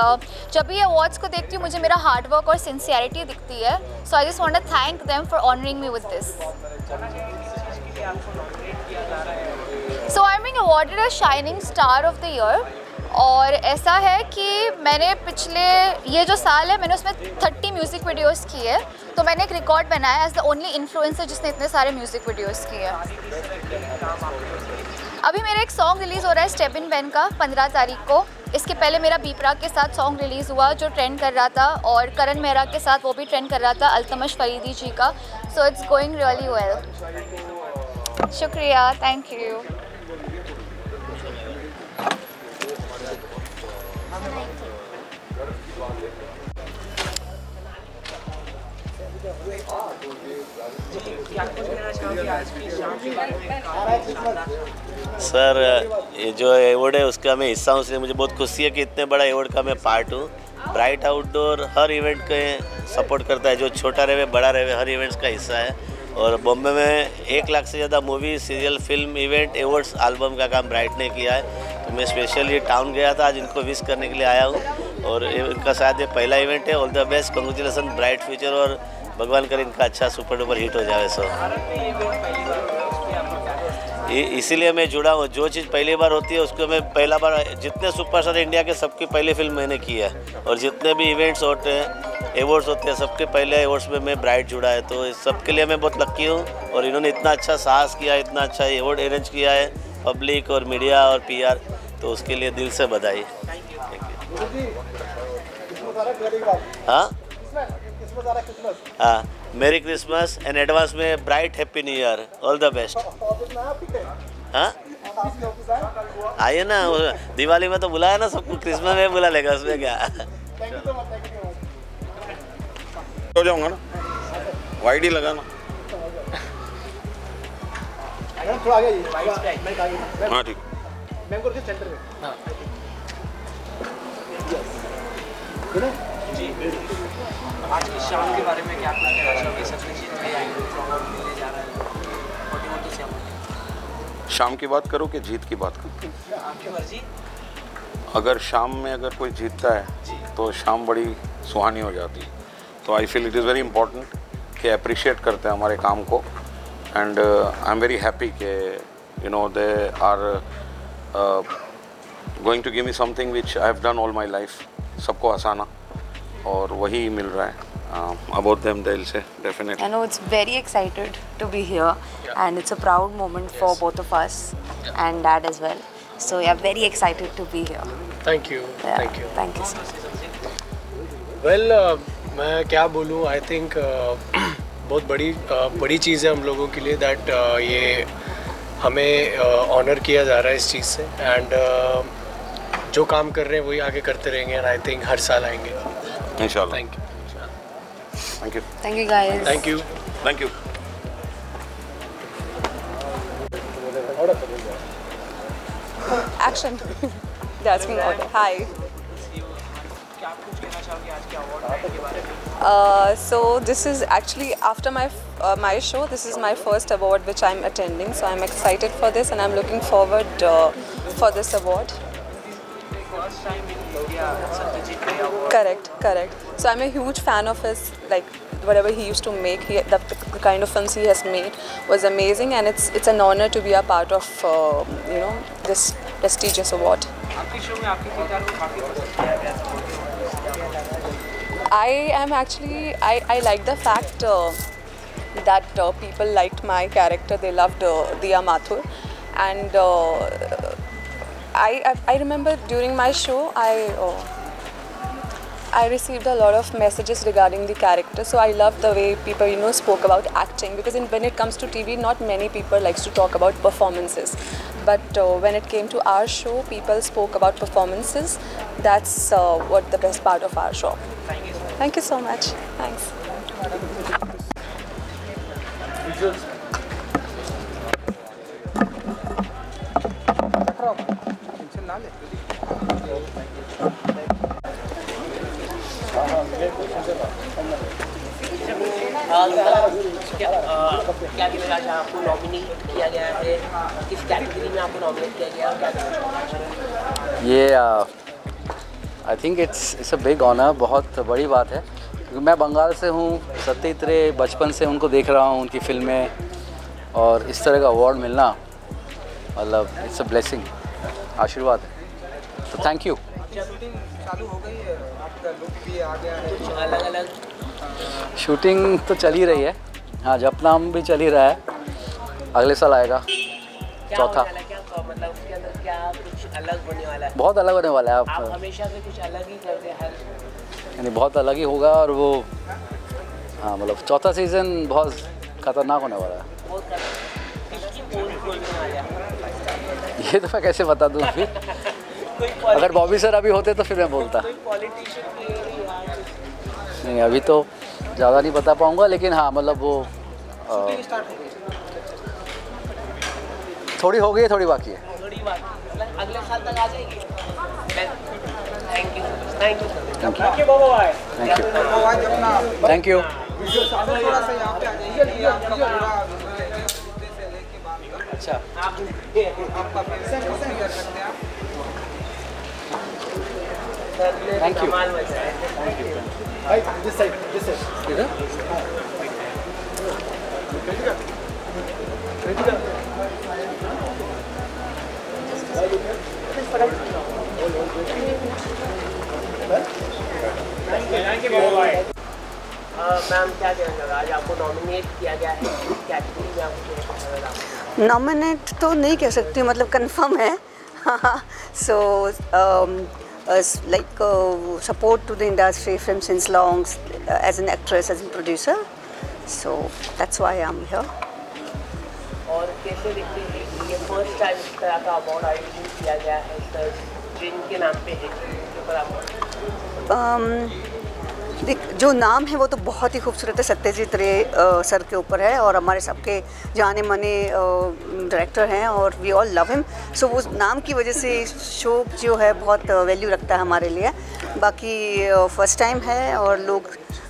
जब भी अवार्ड्स को देखती हूँ मुझे मेरा हार्ड वर्क और सिंसियरिटी दिखती है। So I just want to thank them for honouring me with this. So I am being awarded a shining star of the year, और ऐसा है कि मैंने पिछले ये जो साल है मैंने उसमें 30 म्यूज़िक वीडियोस की है, तो मैंने एक रिकॉर्ड बनाया एज द ओनली इन्फ्लुएंसर जिसने इतने सारे म्यूज़िक वीडियोस किए हैं। अभी मेरा एक सॉन्ग रिलीज़ हो रहा है स्टेप इन बैन का 15 तारीख को। इसके पहले मेरा बीपरा के साथ सॉन्ग रिलीज़ हुआ जो ट्रेंड कर रहा था, और करण मेहरा के साथ वो भी ट्रेंड कर रहा था, अल्तमश फरीदी जी का। So it's going really well. शुक्रिया, थैंक यू। सर, ये जो अवार्ड है उसका मैं हिस्सा हूँ, इसलिए मुझे बहुत खुशी है कि इतने बड़ा अवार्ड का मैं पार्ट हूँ। ब्राइट आउटडोर हर इवेंट के सपोर्ट करता है, जो छोटा रहे बड़ा रहे, हर इवेंट्स का हिस्सा है। और बॉम्बे में 1 लाख से ज़्यादा movie, serial, film, event, awards, album का काम ब्राइट ने किया है। तो मैं स्पेशली टाउन गया था, आज इनको विश करने के लिए आया हूँ, और इनका शायद ये पहला इवेंट है। All the best, congratulation, bright future, और भगवान करे इनका अच्छा सुपर डुपर हिट हो जाए। सो इसीलिए मैं जुड़ा हूँ, जो चीज़ पहली बार होती है उसको मैं पहला बार, जितने सुपरस्टार इंडिया के सबकी पहली फिल्म मैंने की है, और जितने भी इवेंट्स होते हैं, अवार्ड्स होते हैं, सबके पहले अवार्ड्स में मैं ब्राइट जुड़ा है। तो इस सब के लिए मैं बहुत लक्की हूँ, और इन्होंने इतना अच्छा साहस किया, इतना अच्छा अवार्ड अरेंज किया है, पब्लिक और मीडिया और PR, तो उसके लिए दिल से बधाई। हाँ हाँ, मेरी क्रिसमस एंड एडवांस में bright happy new year, all the best. हाँ आइए ना, दिवाली में तो बुलाया ना सबको, क्रिसमस में बुला लेगा, उसमें क्या। हो जाऊंगा ना, वाइड ही लगाना। आगे थोड़ा आगे वाइड्स पे आइए। हाँ ठीक। मैम को सेंटर में। हाँ जी आज की शाम के बारे में क्या कुछ कहना चाहोगे? सत्यजीत रे अवार्ड मिलने जा रहा है, शाम की बात करो कि जीत की बात करो? आपकी मर्जी। अगर शाम में अगर कोई जीतता है तो शाम बड़ी सुहानी हो जाती है। तो I feel it is very important कि अप्रिशिएट करते हैं हमारे काम को, and I am very happy कि you know they are going to give me something which I have done all my life, सबको हंसाना, और वही मिल रहा है about them दिल से definitely. I know it's very excited to be here, and it's a proud moment for both of us and Dad as well. So yeah, very excited to be here. Thank you. Yeah, Thank you. Thank you. Well, मैं क्या बोलूँ? I think बहुत बड़ी चीज़ है हम लोगों के लिए that ये हमें ऑनर किया जा रहा है इस चीज़ से, and जो काम कर रहे हैं वही आगे करते रहेंगे, and I think हर साल आएंगे इंशाल्लाह. Thank you. Thank you. Thank you guys. Thank you. Thank you. Action. They're asking order. Hi. So this is actually after my show. This is my first award which I'm attending. So I'm excited for this, and I'm looking forward for this award. Correct. So I'm a huge fan of his, like whatever he used to make. The kind of films he has made was amazing, and it's an honor to be a part of this prestigious award. I like the fact that people liked my character. They loved Diya Mathur, and I remember during my show I received a lot of messages regarding the character. So I love the way people spoke about acting, because when it comes to TV, not many people likes to talk about performances. But when it came to our show, people spoke about performances. That's what the best part of our show. Thank you so much. Thanks. क्या कहना चाहें? आपको nominate किया गया है, किस category में आपको नॉमिनेट किया गया है? ये I think it's a big honour, बहुत बड़ी बात है, क्योंकि मैं बंगाल से हूँ, सत्यजीत रे बचपन से उनको देख रहा हूँ, उनकी फिल्में, और इस तरह का अवार्ड मिलना मतलब इट्स अ ब्लेसिंग, आशीर्वाद है, तो थैंक यू। चालू हो गई है, आपका लुक भी आ गया है, अलग शूटिंग तो चल ही रही है, हाँ जपनाम भी चल ही रहा है, अगले साल आएगा चौथा। मतलब उसके अंदर क्या कुछ अलग होने वाला है? बहुत अलग होने वाला है। आप हमेशा से कुछ अलग ही करते हैं, यानी बहुत अलग ही होगा, और वो हाँ मतलब चौथा सीज़न बहुत खतरनाक होने वाला है। ये तो मैं कैसे बता दूँ फिर, अगर बॉबी सर अभी होते तो फिर मैं बोलता। नहीं अभी तो ज़्यादा नहीं बता पाऊँगा, लेकिन हाँ मतलब वो थोड़ी हो गई है, थोड़ी बाकी है। अगले साल तक आ जाएगी। Thank you thank you. अच्छा thank you. This side. Ma'am क्या कहना चाहोगे? आज आपको नॉमिनेट किया गया है, कैटेगरी में आपको नॉमिनेट तो नहीं कह सकती, मतलब कंफर्म है। सो like support to the industry film since long, as an actress, as a producer, so that's why I'm here. और कैसे देखते हैं ये फर्स्ट टाइम इस तरह का अवार्ड आयोजित किया गया है सर, जिनके नाम पे है, देख, जो नाम है वो तो बहुत ही खूबसूरत है, सत्यजीत रे सर के ऊपर है और हमारे सबके जाने माने डायरेक्टर हैं और वी ऑल लव हिम। सो वो नाम की वजह से शो जो है बहुत वैल्यू रखता है हमारे लिए। बाकी फर्स्ट टाइम है और लोग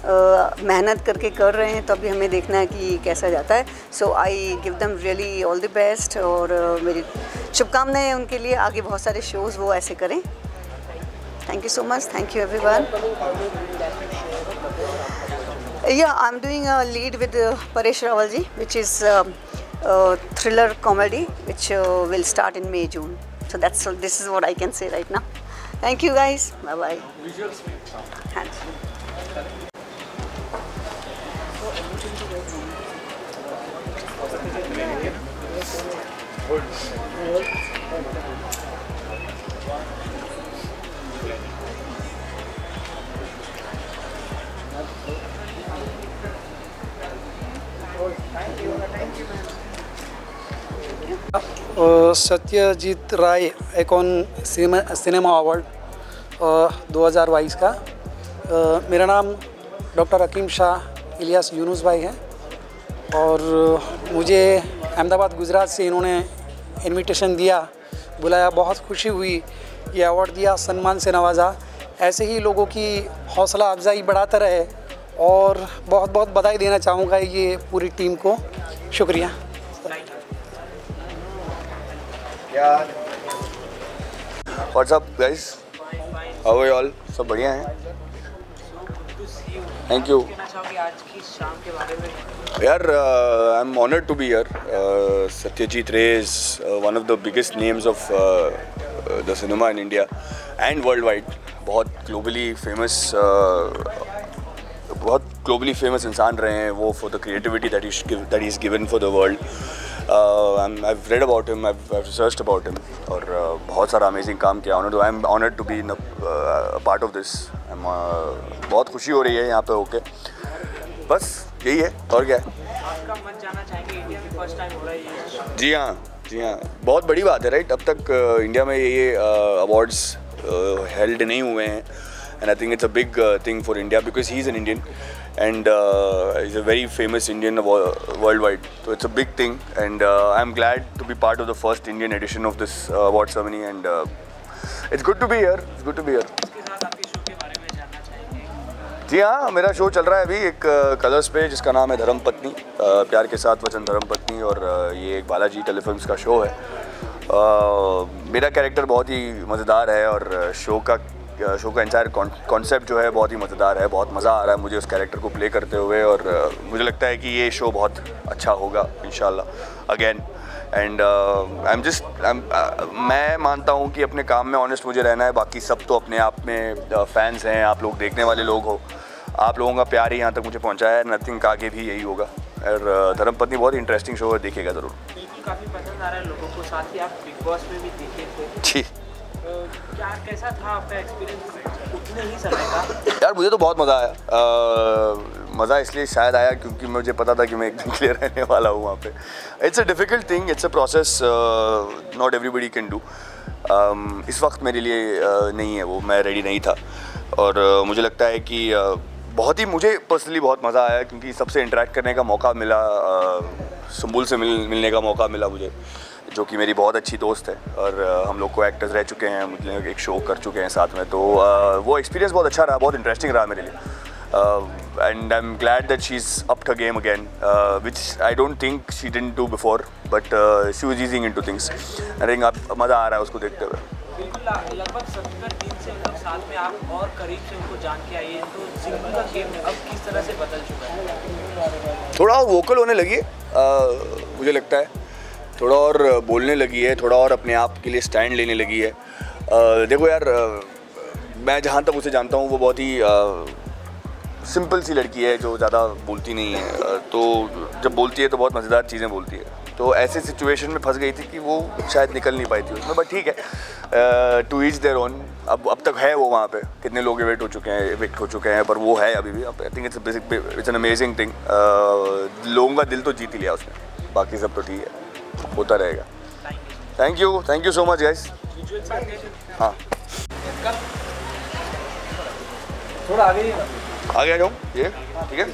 मेहनत करके कर रहे हैं, तो अभी हमें देखना है कि कैसा जाता है। So I give them really all the best और मेरी शुभकामनाएं उनके लिए, आगे बहुत सारे शोज़ वो ऐसे करें। Thank you so much. Thank you everyone. Yeah, I'm doing a lead with Paresh Rawalji, which is thriller comedy, which will start in May, June. So this is what I can say right now. Thank you guys. Bye bye. Satyajit Ray icon cinema award 2022 का। मेरा नाम doctor Hakim Shah Ilyas Yunus भाई है और मुझे अहमदाबाद गुजरात से इन्होंने invitation दिया, बुलाया, बहुत खुशी हुई, ये अवार्ड दिया, सम्मान से नवाजा। ऐसे ही लोगों की हौसला अफजाई बढ़ाता रहे और बहुत बहुत बधाई देना चाहूँगा ये पूरी टीम को। शुक्रिया। What's up guys? How are you all? सब बढ़िया हैं? Thank you. यार, I'm honored to be here. Satyajit Ray is one of the biggest names of the cinema in India and worldwide. बहुत globally famous इंसान रहे हैं वो for the creativity that he's given for the world. I've read about him, I've researched about him और बहुत सारा amazing काम किया। I'm honored to be a part of this. बहुत खुशी हो रही है यहाँ पे होके, बस यही है और क्या है। आपका मन जानना चाहेंगे, इंडिया में फर्स्ट टाइम हो रहा है ये? जी हाँ, बहुत बड़ी बात है, राइट। अब तक इंडिया में ये अवार्ड्स हेल्ड नहीं हुए हैं and I think it's a big thing for India because he's an Indian and he's a very famous Indian worldwide. So it's a big thing and I'm glad to be part of the first Indian edition of this award ceremony and it's good to be here. It's good to be here. जी हाँ, मेरा show चल रहा है अभी एक colours पे जिसका नाम है धर्म पत्नी, प्यार के साथ वचन धर्म पत्नी और ये एक बालाजी टेलीफिल्म्स का शो है। मेरा कैरेक्टर बहुत ही मज़ेदार है और शो का एंटायर कॉन्सेप्ट जो है बहुत ही मज़ेदार है। बहुत मज़ा आ रहा है मुझे उस कैरेक्टर को प्ले करते हुए और मुझे लगता है कि ये शो बहुत अच्छा होगा इंशाल्लाह अगेन। एंड मैं मानता हूँ कि अपने काम में ऑनेस्ट मुझे रहना है, बाकी सब तो अपने आप में फैंस हैं, आप लोग देखने वाले लोग हो, आप लोगों का प्यार ही यहाँ तक मुझे पहुँचाया है, नथिंग आगे भी यही होगा। और धर्मपत्नी बहुत ही इंटरेस्टिंग शो है, देखिएगा ज़रूर। बिल्कुल, काफ़ी पसंद आ रहा है लोगों को, साथ ही आप बिग बॉस में भी देखे थे जी। क्या कैसा था आपका एक्सपीरियंस उतने ही समय का? यार मुझे तो बहुत मज़ा आया। मज़ा इसलिए शायद आया क्योंकि मुझे पता था कि मैं एक दिन के लिए रहने वाला हूँ वहाँ पे। It's a difficult thing, it's a process, not everybody can do. इस वक्त मेरे लिए नहीं है वो, मैं रेडी नहीं था और मुझे लगता है कि मुझे पर्सनली बहुत मज़ा आया क्योंकि सबसे इंटरेक्ट करने का मौका मिला, सुंबुल से मिलने का मौका मिला मुझे, जो कि मेरी बहुत अच्छी दोस्त है और हम लोग को एक्टर्स रह चुके हैं, मतलब एक शो कर चुके हैं साथ में, तो वो एक्सपीरियंस बहुत अच्छा रहा, बहुत इंटरेस्टिंग रहा मेरे लिए। And I am glad that she is up the game again, which I don't think she didn't do before, but she was easing into things. I think अब मज़ा आ रहा है उसको देखते हुए। बिल्कुल, लगभग 70 दिन से मतलब साथ में आप और करीब से उनको जान के आइए, तो सिंबल का गेम अब किस तरह से बदल चुका है? थोड़ा वोकल होने लगी है, मुझे लगता है, थोड़ा और बोलने लगी है, थोड़ा और अपने आप के लिए स्टैंड लेने लगी है। देखो यार, मैं जहाँ तक उसे जानता हूँ वो बहुत ही सिंपल सी लड़की है जो ज़्यादा बोलती नहीं है, तो जब बोलती है तो बहुत मज़ेदार चीज़ें बोलती है। तो ऐसे सिचुएशन में फंस गई थी कि वो शायद निकल नहीं पाई थी उसमें, बट ठीक है, टू ईच देयर ओन। अब तक है वो वहाँ पे, कितने लोग इवेक्ट हो चुके हैं, पर वो है अभी भी। आई think it's an amazing thing. लोगों का दिल तो जीत ही लिया उसने, बाकी सब तो ठीक है, होता रहेगा। Thank you so much guys. हाँ, थोड़ा आगे आगे आ जाओ, ये ठीक है।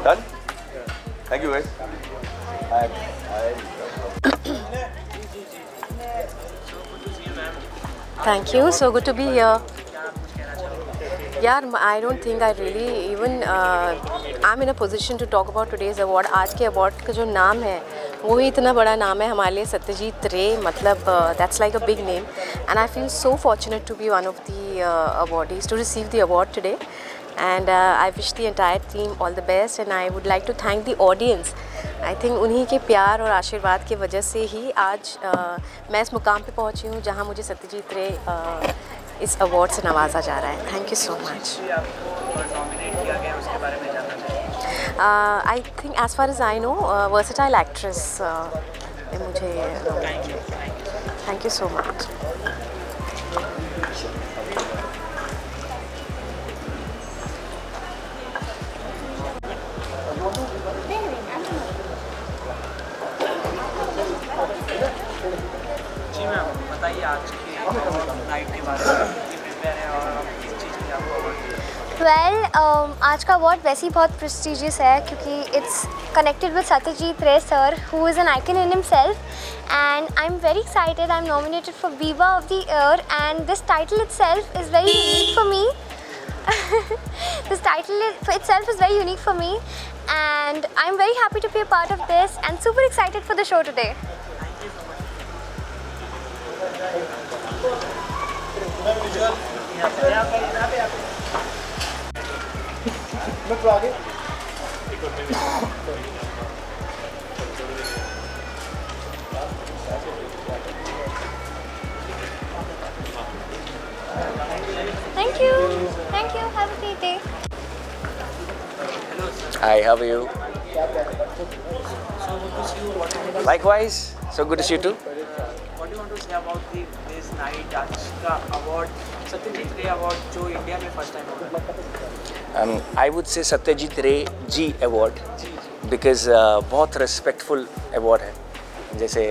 Done? Thank you guys. Thank you. So good to be here. Yeah, I don't think I really even I'm in a position to talk about today's award. आज के अवार्ड का जो नाम है वो ही इतना बड़ा नाम है हमारे लिए, सत्यजीत रे, मतलब that's like a big name, and I feel so fortunate to be one of the awardees to receive the award today. And I wish the entire team all the best, and I would like to thank the audience. I think उन्हीं के प्यार और आशीर्वाद की वजह से ही आज मैं इस मुकाम पे पहुंची हूँ जहाँ मुझे सत्यजीत रे इस अवार्ड से नवाजा जा रहा है. Thank you so much. I think as far as I know versatile actress मुझे. Thank you so much. जी मैम, बताइए आज की नाइट के बारे में, प्रिपेयर है और किस चीज़ के आपको अवार्ड? आज का अवार्ड वैसे ही बहुत प्रेस्टिजियस है क्योंकि it's connected with Satyajit Ray sir, who is an icon in himself, and I am very excited. I am nominated for viva of the year, and this title itself is very unique for me. This title itself is very unique for me, and I'm very happy to be a part of this and super excited for the show today. Thank you. Thank you. Have a great day. Hi, how are you? Likewise, so good to see you too. What do you want to say about this night, आज का award, Satyajit रे award जो India में first time होगा? I would say Satyajit Ray ji award because बहुत respectful award है. जैसे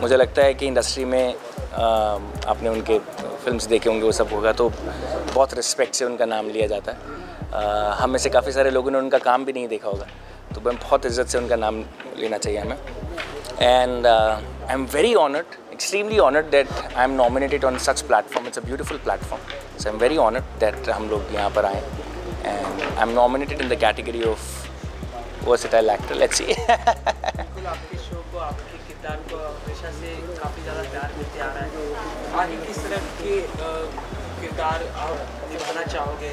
मुझे लगता है कि इंडस्ट्री में आपने उनके फिल्म्स देखे होंगे, वो सब होगा तो बहुत रिस्पेक्ट से उनका नाम लिया जाता है. हम में से काफ़ी सारे लोगों ने उनका काम भी नहीं देखा होगा, तो बहुत इज्जत से उनका नाम लेना चाहिए हमें. And I am very honoured, extremely honored that I am nominated on such platform. It's a beautiful platform, so I'm very honored that हम लोग यहाँ पर आए, and I'm nominated in the category of versatile actor. Let's see. आपके show को, आपके किरदार को हमेशा से काफ़ी ज़्यादा प्यार मिलते आ रहा है. आगे किस तरह के किरदार आप निभाना चाहोगे?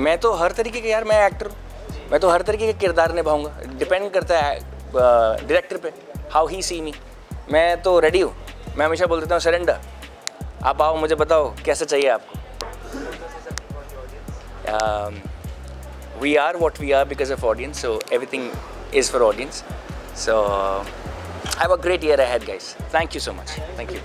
मैं तो हर तरीके के, यार मैं एक्टर, मैं तो हर तरीके के किरदार निभाऊंगा. डिपेंड करता है डायरेक्टर पे, हाउ ही सी मी. मैं तो रेडी हूँ. मैं हमेशा बोल देता हूँ सरेंडर, आप आओ, मुझे बताओ कैसे चाहिए आपको. We are what we are because of audience, so everything is for audience. So have a great year ahead guys. Thank you so much. Thank you.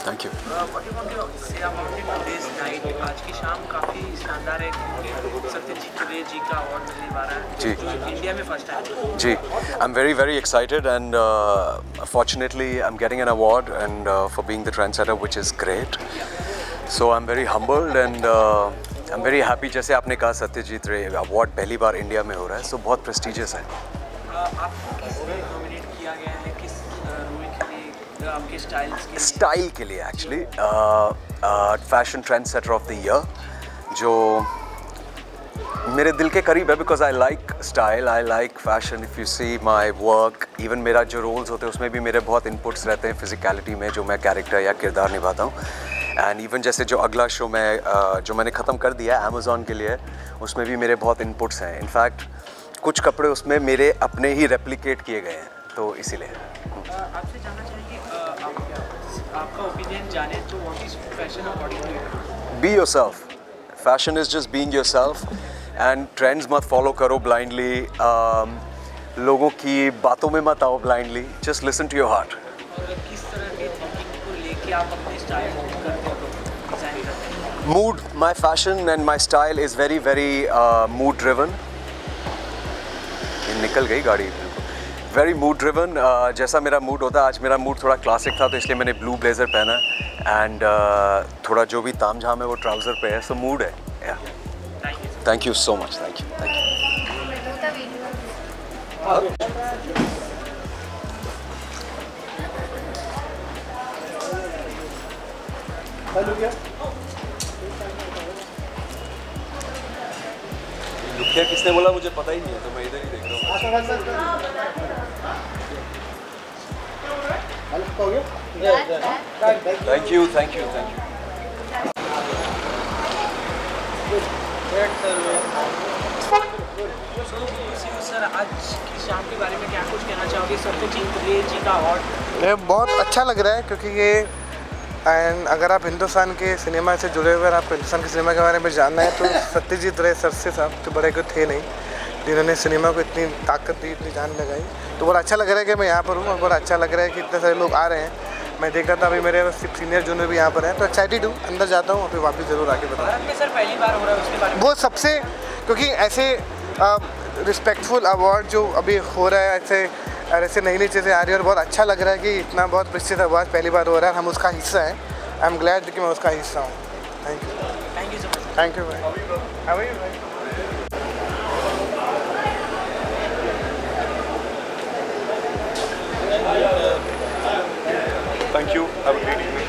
Thank you. What do you want to say about today's night? आज की शाम काफ़ी शानदार है क्योंकि सत्यजीत रे जी का award मिलने वाला है जी, जो इंडिया में फर्स्ट टाइम. जी, I'm very excited, and fortunately I'm getting an award and for being the trendsetter, which is great. So I'm very humbled and I'm very happy. जैसे आपने कहा सत्यजीत रे अवार्ड पहली बार इंडिया में हो रहा है, so बहुत प्रेस्टिजियस है. आपको किस लिए नॉमिनेट किया गया है, किस रोल के लिए, आपके स्टाइल के लिए? Actually fashion trendsetter of the year, जो मेरे दिल के करीब है because I like style, I like fashion. If you see my work, even मेरा जो रोल्स होते हैं उसमें भी मेरे बहुत इनपुट्स रहते हैं फिजिकलिटी में, जो मैं कैरेक्टर या किरदार निभाता हूँ. एंड इवन जैसे जो अगला शो मैं जो मैंने ख़त्म कर दिया है अमेज़ॉन के लिए, उसमें भी मेरे बहुत इनपुट्स हैं. इनफैक्ट कुछ कपड़े उसमें मेरे अपने ही रेप्लिकेट किए गए हैं, तो इसीलिए. आपसे जानना चाहेंगे, आपका ओपिनियन जाने तो what is fashion according to you? Be yourself. Fashion is just being yourself, and trends मत फॉलो करो ब्लाइंडली. लोगों की बातों में मत आओ blindly. Just listen to your heart. किस तरह की थिंकिंग को लेके आप अपने स्टाइल करते हो, डिज़ाइन करते हैं? Mood, my fashion and my style is very mood driven. निकल गई गाड़ी। वेरी मूड ड्रिवन, जैसा मेरा मूड होता है। आज मेरा मूड थोड़ा क्लासिक था तो इसलिए मैंने ब्लू ब्लेज़र पहना एंड थोड़ा जो भी ताम झाम है वो ट्राउज़र पे है, सो मूड है। Thank you so much, thank you. लुकिया किसने बोला मुझे पता ही नहीं है, तो मैं इधर ही देख रहा हूँ। Thank you, thank you, thank you. Sir, आज की शाम के बारे में क्या कुछ कहना चाहोगे? सत्यजीत रे जी का अवार्ड ये बहुत अच्छा लग रहा है क्योंकि ये एंड अगर आप हिंदुस्तान के सिनेमा से जुड़े हुए, अगर आपको हिंदुस्तान के सिनेमा के बारे में जानना है तो सत्यजीत रे सर से साहब तो बड़े कोई थे नहीं जिन्होंने सिनेमा को इतनी ताकत दी, इतनी जान लगाई। तो बड़ा अच्छा लग रहा है कि मैं यहाँ पर हूँ और बड़ा अच्छा लग रहा है कि इतने सारे लोग आ रहे हैं। मैं देख रहा था अभी मेरे सीनियर जूनियर भी यहाँ पर हैं, तो एक्साइटेड हूँ। अंदर जाता हूँ और फिर वापस ज़रूर आके बताऊँ। भारत में सर पहली बार हो रहा है, उसके बारे में वो सबसे, क्योंकि ऐसे रिस्पेक्टफुल अवार्ड जो अभी हो रहा है, ऐसे नई नई चीज़ें आ रही है और बहुत अच्छा लग रहा है कि इतना बहुत प्रतिष्ठित अवार्ड पहली बार हो रहा है, हम उसका हिस्सा हैं। आई एम ग्लैड कि मैं उसका हिस्सा हूँ। Thank you, thank you so much, thank you भाई।